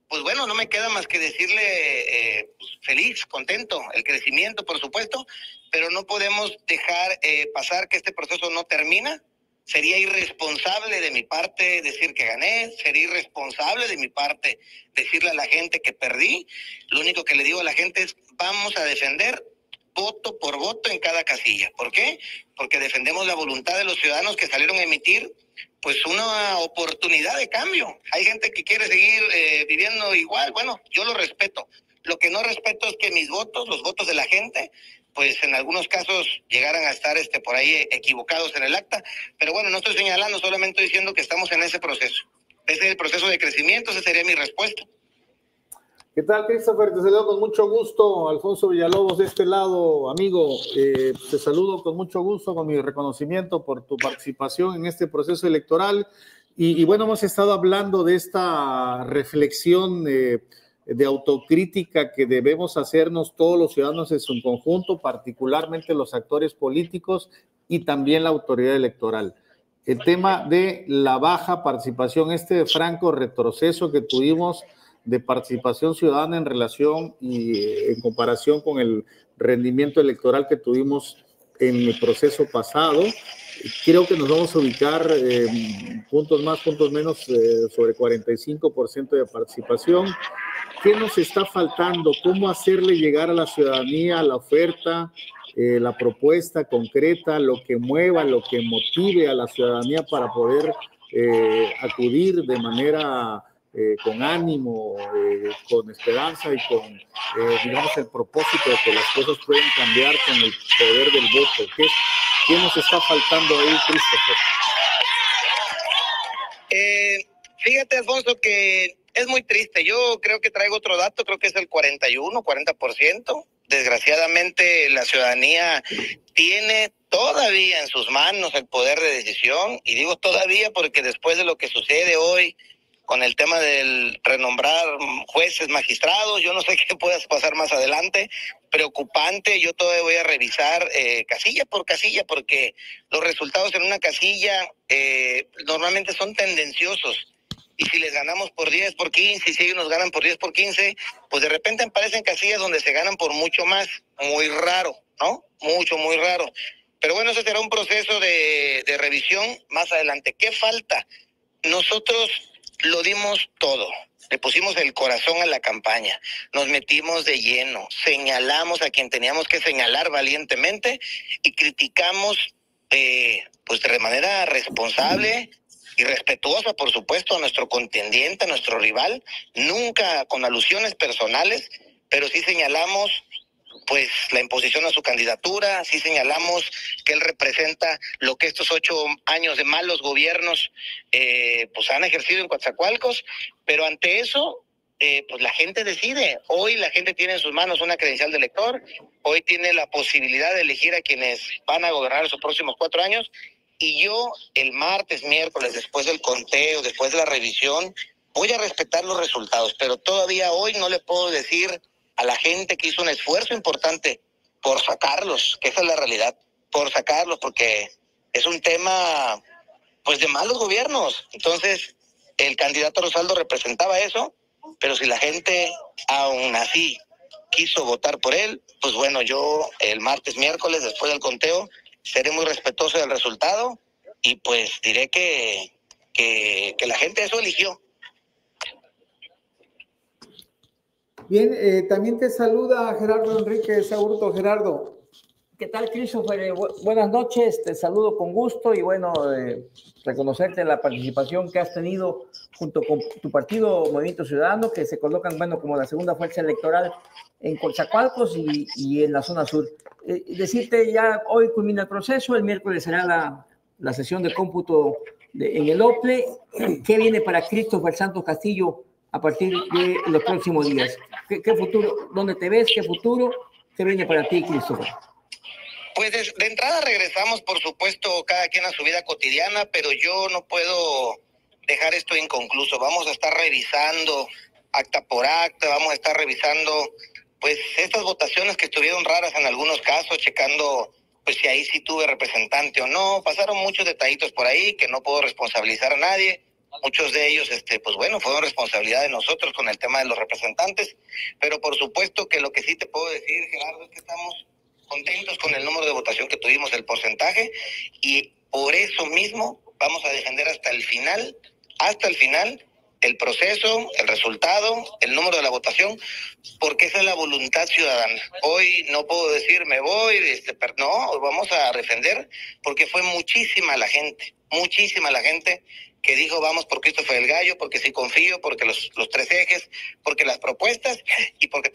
pues bueno, no me queda más que decirle feliz, contento, el crecimiento por supuesto, pero no podemos dejar pasar que este proceso no termina. Sería irresponsable de mi parte decir que gané, sería irresponsable de mi parte decirle a la gente que perdí. Lo único que le digo a la gente es vamos a defender voto por voto en cada casilla. ¿Por qué? Porque defendemos la voluntad de los ciudadanos que salieron a emitir pues una oportunidad de cambio. Hay gente que quiere seguir viviendo igual. Bueno, yo lo respeto. Lo que no respeto es que mis votos, los votos de la gente, pues en algunos casos llegaran a estar por ahí equivocados en el acta. Pero bueno, no estoy señalando, solamente diciendo que estamos en ese proceso. Ese es el proceso de crecimiento, esa sería mi respuesta. ¿Qué tal, Christopher? Te saludo con mucho gusto. Alfonso Villalobos de este lado, amigo. Te saludo con mucho gusto, con mi reconocimiento por tu participación en este proceso electoral. Y bueno, hemos estado hablando de esta reflexión de autocrítica que debemos hacernos todos los ciudadanos en su conjunto, particularmente los actores políticos y también la autoridad electoral. El tema de la baja participación, este franco retroceso que tuvimos de participación ciudadana en relación y en comparación con el rendimiento electoral que tuvimos en el proceso pasado. Creo que nos vamos a ubicar puntos más, puntos menos, sobre 45% de participación. ¿Qué nos está faltando? ¿Cómo hacerle llegar a la ciudadanía la oferta, la propuesta concreta, lo que mueva, lo que motive a la ciudadanía para poder acudir de manera con ánimo, con esperanza y con, digamos, el propósito de que las cosas pueden cambiar con el poder del voto? ¿Qué nos está faltando ahí, Christopher? Fíjate, Alfonso, que es muy triste. Yo creo que traigo otro dato, creo que es el 40%. Desgraciadamente, la ciudadanía tiene todavía en sus manos el poder de decisión, y digo todavía porque después de lo que sucede hoy con el tema del renombrar jueces, magistrados, yo no sé qué pueda pasar más adelante, preocupante. Yo todavía voy a revisar casilla por casilla, porque los resultados en una casilla normalmente son tendenciosos, y si les ganamos por 10, por 15, y si ellos nos ganan por 10, por 15, pues de repente aparecen casillas donde se ganan por mucho más. Muy raro, ¿no? Muy raro. Pero bueno, ese será un proceso de revisión más adelante. ¿Qué falta? Nosotros lo dimos todo, le pusimos el corazón a la campaña, nos metimos de lleno, señalamos a quien teníamos que señalar valientemente y criticamos pues de manera responsable y respetuosa, por supuesto, a nuestro contendiente, a nuestro rival, nunca con alusiones personales, pero sí señalamos pues la imposición a su candidatura, sí señalamos que él representa lo que estos 8 años de malos gobiernos pues han ejercido en Coatzacoalcos, pero ante eso pues la gente decide. Hoy la gente tiene en sus manos una credencial de elector, hoy tiene la posibilidad de elegir a quienes van a gobernar esos próximos 4 años, y yo el martes, miércoles, después del conteo, después de la revisión, voy a respetar los resultados, pero todavía hoy no le puedo decir a la gente que hizo un esfuerzo importante por sacarlos, que esa es la realidad, por sacarlos, porque es un tema pues de malos gobiernos. Entonces, el candidato Rosaldo representaba eso, pero si la gente aún así quiso votar por él, pues bueno, yo el martes, miércoles, después del conteo, seré muy respetuoso del resultado y pues diré que la gente eso eligió. Bien, también te saluda Gerardo Enríquez Aburto. Gerardo. ¿Qué tal, Christopher? Buenas noches, te saludo con gusto y bueno, reconocerte la participación que has tenido junto con tu partido Movimiento Ciudadano, que se colocan, bueno, como la segunda fuerza electoral en Coatzacoalcos y en la zona sur. Decirte, ya hoy culmina el proceso, el miércoles será la sesión de cómputo en el OPLE. ¿Qué viene para Christopher Santos Castillo a partir de los próximos días? ¿Qué futuro? ¿Dónde te ves? ¿Qué futuro? ¿Qué viene para ti, Christopher? Pues de entrada regresamos, por supuesto, cada quien a su vida cotidiana, pero yo no puedo dejar esto inconcluso. Vamos a estar revisando acta por acta, vamos a estar revisando pues estas votaciones que estuvieron raras en algunos casos, checando pues si ahí sí tuve representante o no. Pasaron muchos detallitos por ahí que no puedo responsabilizar a nadie. Muchos de ellos, pues bueno, fueron responsabilidad de nosotros con el tema de los representantes, pero por supuesto que lo que sí te puedo decir, Gerardo, es que estamos contentos con el número de votación que tuvimos, el porcentaje, y por eso mismo vamos a defender hasta el final, el proceso, el resultado, el número de la votación, porque esa es la voluntad ciudadana. Hoy no puedo decir me voy, pero no, vamos a defender, porque fue muchísima la gente que dijo vamos por Christopher el Gallo, porque sí confío, porque los 3 ejes, porque las propuestas y porque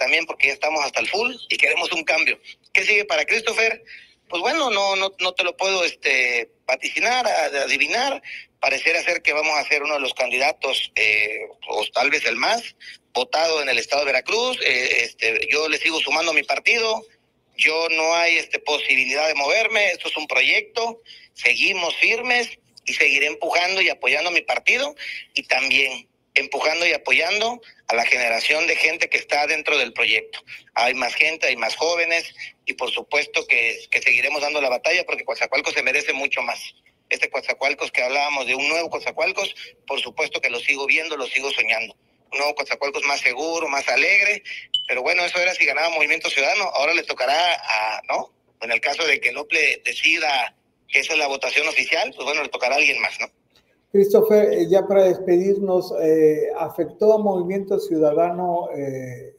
ya estamos hasta el full y queremos un cambio. ¿Qué sigue para Christopher? Pues bueno, no te lo puedo vaticinar, adivinar. Pareciera ser que vamos a ser uno de los candidatos, o tal vez el más votado en el estado de Veracruz. Yo le sigo sumando a mi partido. Yo no hay posibilidad de moverme. Esto es un proyecto. Seguimos firmes y seguiré empujando y apoyando a mi partido y también empujando y apoyando a la generación de gente que está dentro del proyecto. Hay más gente, hay más jóvenes y por supuesto que seguiremos dando la batalla porque Coatzacoalcos se merece mucho más. Este Coatzacoalcos que hablábamos de un nuevo Coatzacoalcos, por supuesto que lo sigo viendo, lo sigo soñando. Un nuevo Coatzacoalcos más seguro, más alegre, pero bueno, eso era si ganaba Movimiento Ciudadano. Ahora le tocará ¿no? En el caso de que el OPLE decida que esa es la votación oficial, pues bueno, le tocará a alguien más, ¿no? Christopher, ya para despedirnos, ¿afectó a Movimiento Ciudadano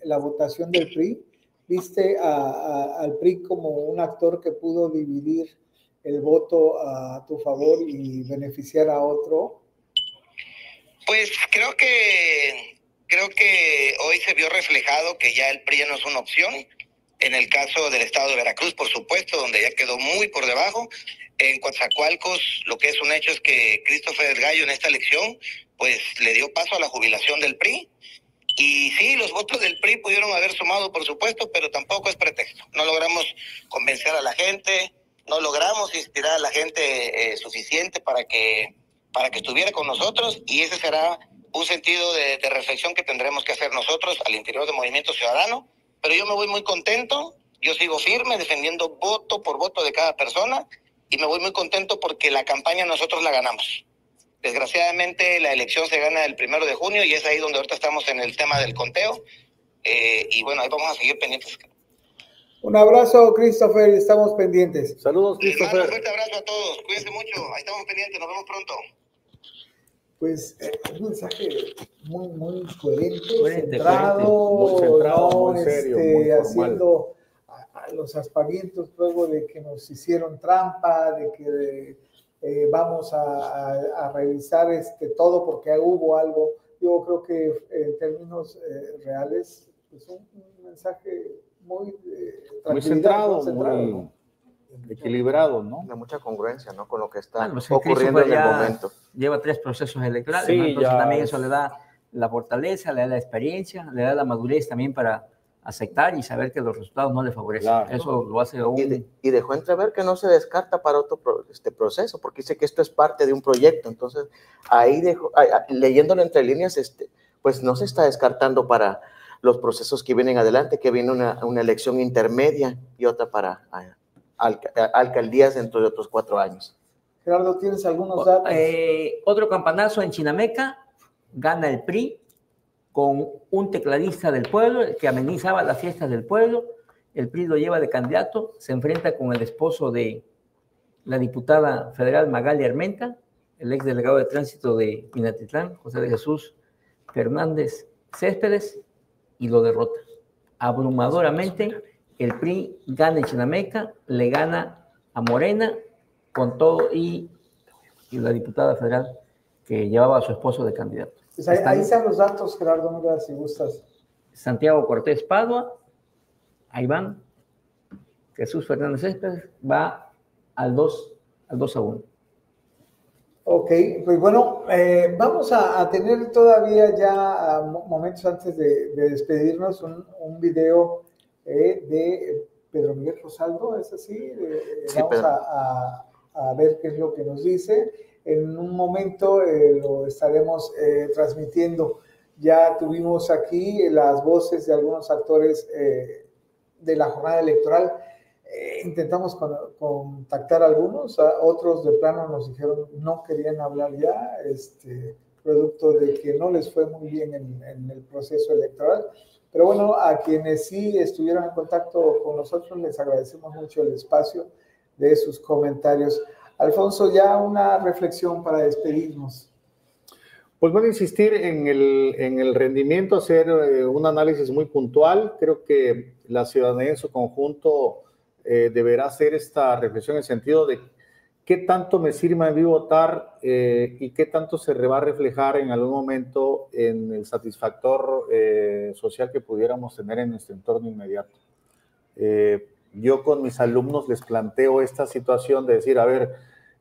la votación del PRI? ¿Viste al PRI como un actor que pudo dividir el voto a tu favor y beneficiar a otro? Pues creo que hoy se vio reflejado que ya el PRI ya no es una opción. En el caso del estado de Veracruz, por supuesto, donde ya quedó muy por debajo. En Coatzacoalcos, lo que es un hecho es que Christopher el Gallo en esta elección, pues le dio paso a la jubilación del PRI. Y sí, los votos del PRI pudieron haber sumado, por supuesto, pero tampoco es pretexto. No logramos convencer a la gente, no logramos inspirar a la gente suficiente para que estuviera con nosotros, y ese será un sentido de reflexión que tendremos que hacer nosotros al interior del Movimiento Ciudadano. Pero yo me voy muy contento, yo sigo firme defendiendo voto por voto de cada persona y me voy muy contento porque la campaña nosotros la ganamos. Desgraciadamente la elección se gana el 1 de junio y es ahí donde ahorita estamos en el tema del conteo y bueno, ahí vamos a seguir pendientes. Un abrazo, Christopher, estamos pendientes. Saludos, Christopher. Un fuerte abrazo a todos, cuídense mucho, ahí estamos pendientes, nos vemos pronto. Pues un mensaje muy coherente, centrado, muy serio, muy haciendo los aspavientos luego de que nos hicieron trampa, de que vamos a revisar todo porque hubo algo. Yo creo que en términos reales es un mensaje muy centrado, muy equilibrado, ¿no? De mucha congruencia, ¿no? Con lo que está pues ocurriendo en el momento. Lleva 3 procesos electorales, sí, ¿no? Entonces también eso le da la fortaleza, le da la experiencia, le da la madurez también para aceptar y saber que los resultados no le favorecen. Claro. Eso lo hace aún. Y dejó entrever que no se descarta para otro proceso, porque dice que esto es parte de un proyecto. Entonces, ahí dejó, leyéndolo entre líneas, pues no se está descartando para los procesos que vienen adelante, que viene una elección intermedia y otra para alcaldías dentro de otros 4 años. Gerardo, ¿tienes algunos datos? Otro campanazo en Chinameca, gana el PRI, con un tecladista del pueblo que amenizaba las fiestas del pueblo. El PRI lo lleva de candidato, se enfrenta con el esposo de la diputada federal Magali Armenta, el exdelegado de tránsito de Minatitlán, José de Jesús Fernández Céspedes, y lo derrota. Abrumadoramente, el PRI gana en Chinameca, le gana a Morena con todo y la diputada federal que llevaba a su esposo de candidato. Pues ahí están los datos, Gerardo, mira, si gustas. Santiago Cortés Padua, ahí van. Jesús Fernández Céspedes va al 2-1. Ok, pues bueno, vamos a tener todavía ya momentos antes de despedirnos un video de Pedro Miguel Rosaldo, ¿es así? Sí, vamos a ver qué es lo que nos dice. En un momento lo estaremos transmitiendo. Ya tuvimos aquí las voces de algunos actores de la jornada electoral. Intentamos contactar a algunos, otros de plano nos dijeron no querían hablar ya, producto de que no les fue muy bien en el proceso electoral. Pero bueno, a quienes sí estuvieron en contacto con nosotros, les agradecemos mucho el espacio de sus comentarios. Alfonso, ya una reflexión para despedirnos. Pues bueno, insistir en el rendimiento, hacer un análisis muy puntual. Creo que la ciudadanía en su conjunto deberá hacer esta reflexión en el sentido de qué tanto me sirve a mí votar y qué tanto se va a reflejar en algún momento en el satisfactor social que pudiéramos tener en nuestro entorno inmediato. Yo con mis alumnos les planteo esta situación de decir, a ver,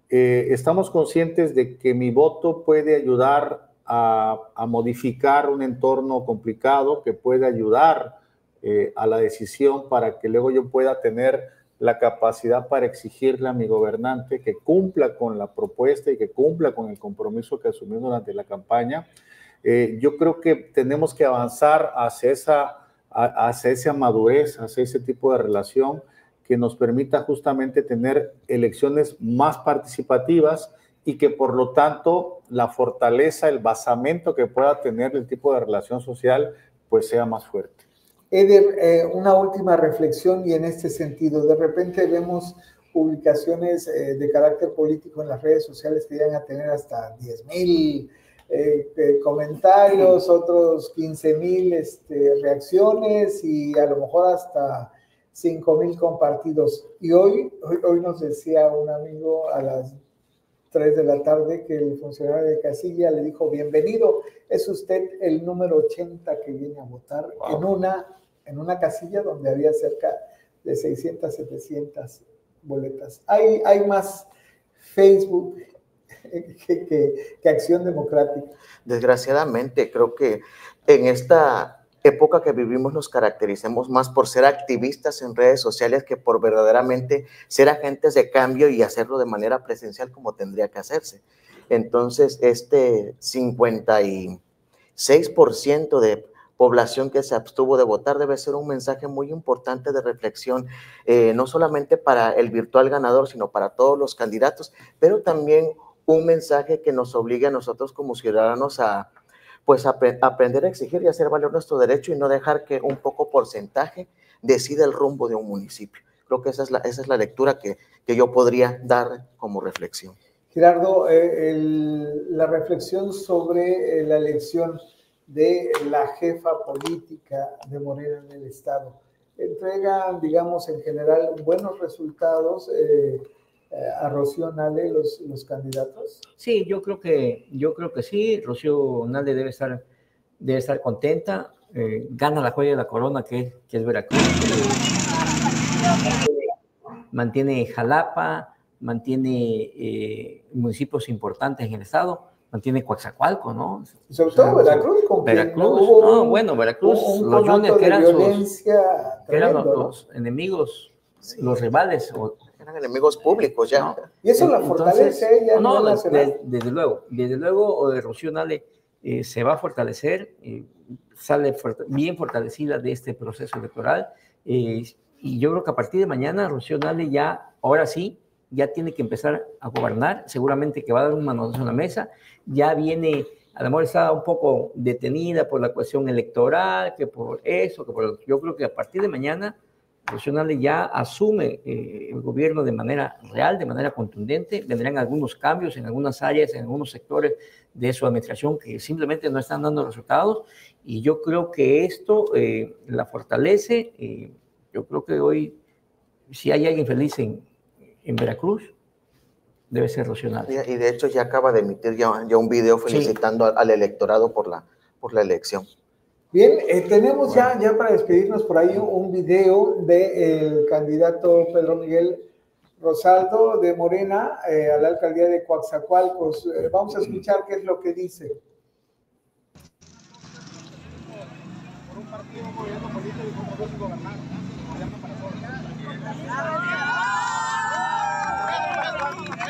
estamos conscientes de que mi voto puede ayudar a modificar un entorno complicado, que puede ayudar a la decisión para que luego yo pueda tener la capacidad para exigirle a mi gobernante que cumpla con la propuesta y que cumpla con el compromiso que asumimos durante la campaña. Yo creo que tenemos que avanzar hacia esa madurez, hacia ese tipo de relación que nos permita justamente tener elecciones más participativas y que por lo tanto la fortaleza, el basamento que pueda tener el tipo de relación social pues sea más fuerte. Eder, una última reflexión y en este sentido, de repente vemos publicaciones de carácter político en las redes sociales que llegan a tener hasta 10,000 comentarios, otros 15,000 reacciones y a lo mejor hasta 5,000 compartidos. Y hoy nos decía un amigo a las 3 de la tarde que el funcionario de casilla le dijo, bienvenido, es usted el número 80 que viene a votar. Wow. en una casilla donde había cerca de 600, 700 boletas. Hay más Facebook que Acción Democrática. Desgraciadamente, creo que en esta época que vivimos nos caracterizamos más por ser activistas en redes sociales que por verdaderamente ser agentes de cambio y hacerlo de manera presencial como tendría que hacerse. Entonces, 56% de población que se abstuvo de votar debe ser un mensaje muy importante de reflexión, no solamente para el virtual ganador, sino para todos los candidatos, pero también un mensaje que nos obligue a nosotros como ciudadanos a aprender a exigir y hacer valer nuestro derecho y no dejar que un poco porcentaje decida el rumbo de un municipio. Creo que esa es la lectura que yo podría dar como reflexión. Gerardo, la reflexión sobre la elección de la jefa política de Morena en el Estado. ¿Entregan, digamos, en general buenos resultados a Rocío Nale los candidatos? Sí, yo creo que sí. Rocío Nale debe estar contenta. Gana la joya de la corona que es Veracruz. Mantiene Jalapa, mantiene municipios importantes en el estado, mantiene Coatzacoalcos, ¿no? Y sobre todo Veracruz. Veracruz, los Juniors que eran los enemigos, sí, los rivales. Eran enemigos públicos ya. ¿No? Y eso la fortalece. Desde luego, Rocío Nale se va a fortalecer, sale bien fortalecida de este proceso electoral, y yo creo que a partir de mañana Rocío Nale ahora sí, ya tiene que empezar a gobernar, seguramente que va a dar un manotazo en la mesa, ya viene a lo mejor está un poco detenida por la cuestión electoral, que por eso, que por... Yo creo que a partir de mañana, Nacional ya asume el gobierno de manera real, de manera contundente. Vendrán algunos cambios en algunas áreas, en algunos sectores de su administración que simplemente no están dando resultados, y yo creo que esto la fortalece. Yo creo que hoy, si hay alguien feliz en Veracruz, debe ser Rocío Nale. Y de hecho ya acaba de emitir ya un video felicitando al electorado por la elección. Bien, tenemos ya para despedirnos por ahí un video del candidato Pedro Miguel Rosaldo de Morena a la alcaldía de Coatzacoalcos. Vamos a escuchar qué es lo que dice. Por un partido, un gobierno político y un gobierno gobernar. Gobierno para todos.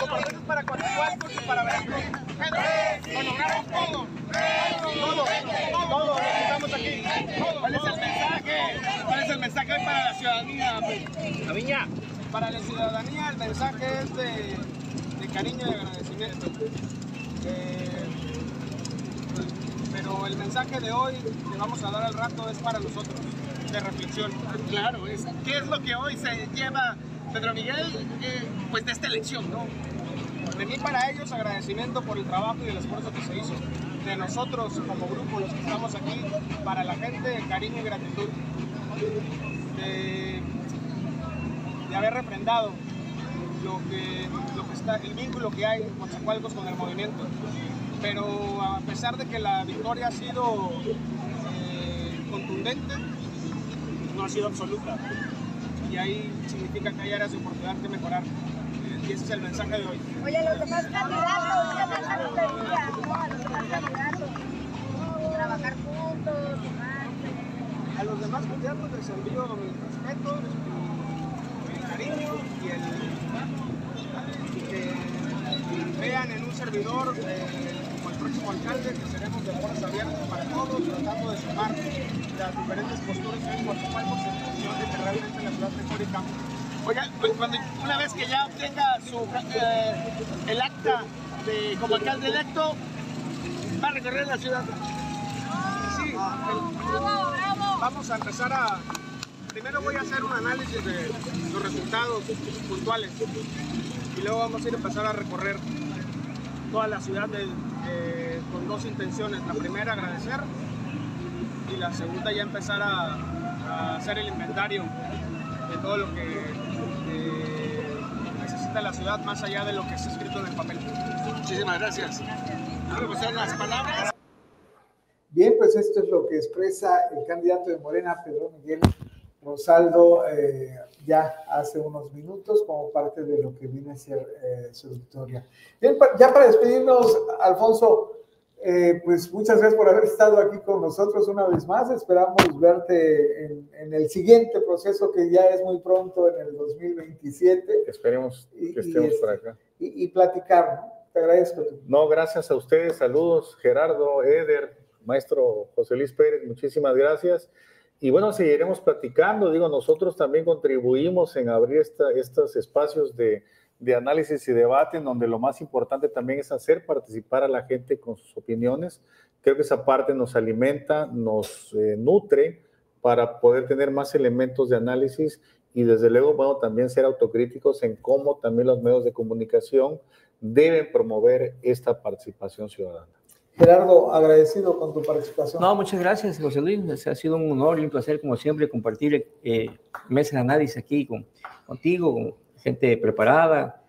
Compromisos para Coatzacoalcos y para Veracruz. Lo logramos todo. Todo. Estamos aquí. ¿Cuál es el mensaje? ¿Cuál es el mensaje hoy para la ciudadanía? Aviña. Para la ciudadanía el mensaje es de cariño y agradecimiento. Pero el mensaje de hoy que vamos a dar al rato es para nosotros, de reflexión. Claro, ¿qué es lo que hoy se lleva Pedro Miguel pues de esta elección, ¿no? De mí para ellos agradecimiento por el trabajo y el esfuerzo que se hizo. De nosotros como grupo, los que estamos aquí, para la gente, cariño y gratitud. De haber refrendado lo que está, el vínculo que hay en Coatzacoalcos con el movimiento. Pero a pesar de que la victoria ha sido contundente, no ha sido absoluta. Y ahí significa que hay áreas de oportunidad que mejorar. Y ese es el mensaje de hoy. Oye, los demás candidatos, ¿qué mensaje les diría, no? A los demás candidatos, trabajar juntos, a los demás candidatos les envío mis respetos, mi cariño y que vean en un servidor como el próximo alcalde, que seremos de puertas abiertas para todos, tratando de sumar las diferentes posturas que hay en Coatzacoalcos en función de que realmente la ciudad mejore y cambie. Oiga, una vez que ya obtenga el acta como alcalde electo, va a recorrer la ciudad. Sí, vamos a empezar primero voy a hacer un análisis de los resultados puntuales y luego vamos a empezar a recorrer toda la ciudad con dos intenciones. La primera, agradecer, y la segunda, ya empezar a hacer el inventario de todo lo que necesita la ciudad, más allá de lo que está escrito en el papel. Muchísimas gracias. Quiero pasar las palabras. Bien, pues esto es lo que expresa el candidato de Morena, Pedro Miguel Rosaldo, ya hace unos minutos, como parte de lo que viene a ser su victoria. Bien, ya para despedirnos, Alfonso, pues muchas gracias por haber estado aquí con nosotros una vez más. Esperamos verte en el siguiente proceso, que ya es muy pronto, en el 2027. Esperemos que estemos por acá. Y platicar, ¿no? Te agradezco. No, gracias a ustedes. Saludos, Gerardo, Eder, maestro José Luis Pérez, muchísimas gracias. Y bueno, seguiremos platicando. Digo, nosotros también contribuimos en abrir estos espacios de análisis y debate, en donde lo más importante también es hacer participar a la gente con sus opiniones. Creo que esa parte nos alimenta, nos nutre para poder tener más elementos de análisis y desde luego, bueno, también ser autocríticos en cómo también los medios de comunicación deben promover esta participación ciudadana. Gerardo, agradecido con tu participación. No, muchas gracias, José Luis. Ha sido un honor y un placer, como siempre, compartir mesa de análisis aquí contigo, con gente preparada,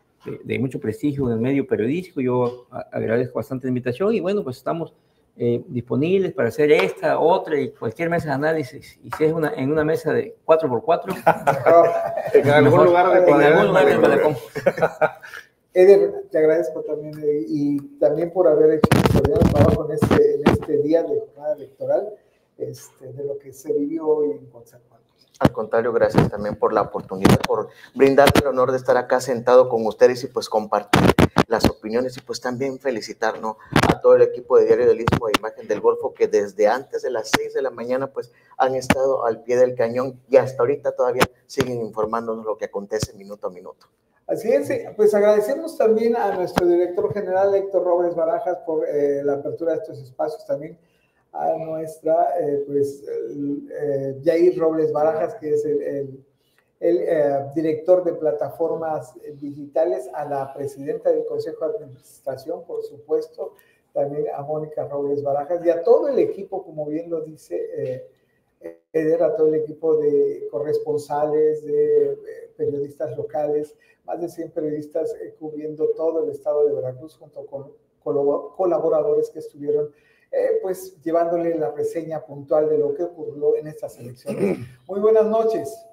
de mucho prestigio en el medio periodístico. Yo agradezco bastante la invitación y bueno, pues estamos disponibles para hacer esta, otra y cualquier mesa de análisis. Y si es en una mesa de 4x4, en algún lugar del balcón. Eder, te agradezco también y también por haber hecho un extraordinario trabajo en este día de jornada electoral, de lo que se vivió hoy en Coatzacoalcos. Al contrario, gracias también por la oportunidad, por brindarme el honor de estar acá sentado con ustedes y pues compartir las opiniones y pues también felicitar, ¿no?, a todo el equipo de Diario del Istmo de Imagen del Golfo, que desde antes de las 6 de la mañana pues han estado al pie del cañón y hasta ahorita todavía siguen informándonos lo que acontece minuto a minuto. Así es, pues agradecemos también a nuestro director general Héctor Robles Barajas por la apertura de estos espacios, también a nuestra, Jair Robles Barajas, que es el director de plataformas digitales, a la presidenta del Consejo de Administración, por supuesto, también a Mónica Robles Barajas y a todo el equipo, como bien lo dice Eder, a todo el equipo de corresponsales, de periodistas locales, más de 100 periodistas cubriendo todo el estado de Veracruz, junto con colaboradores que estuvieron pues llevándole la reseña puntual de lo que ocurrió en estas elecciones. Muy buenas noches.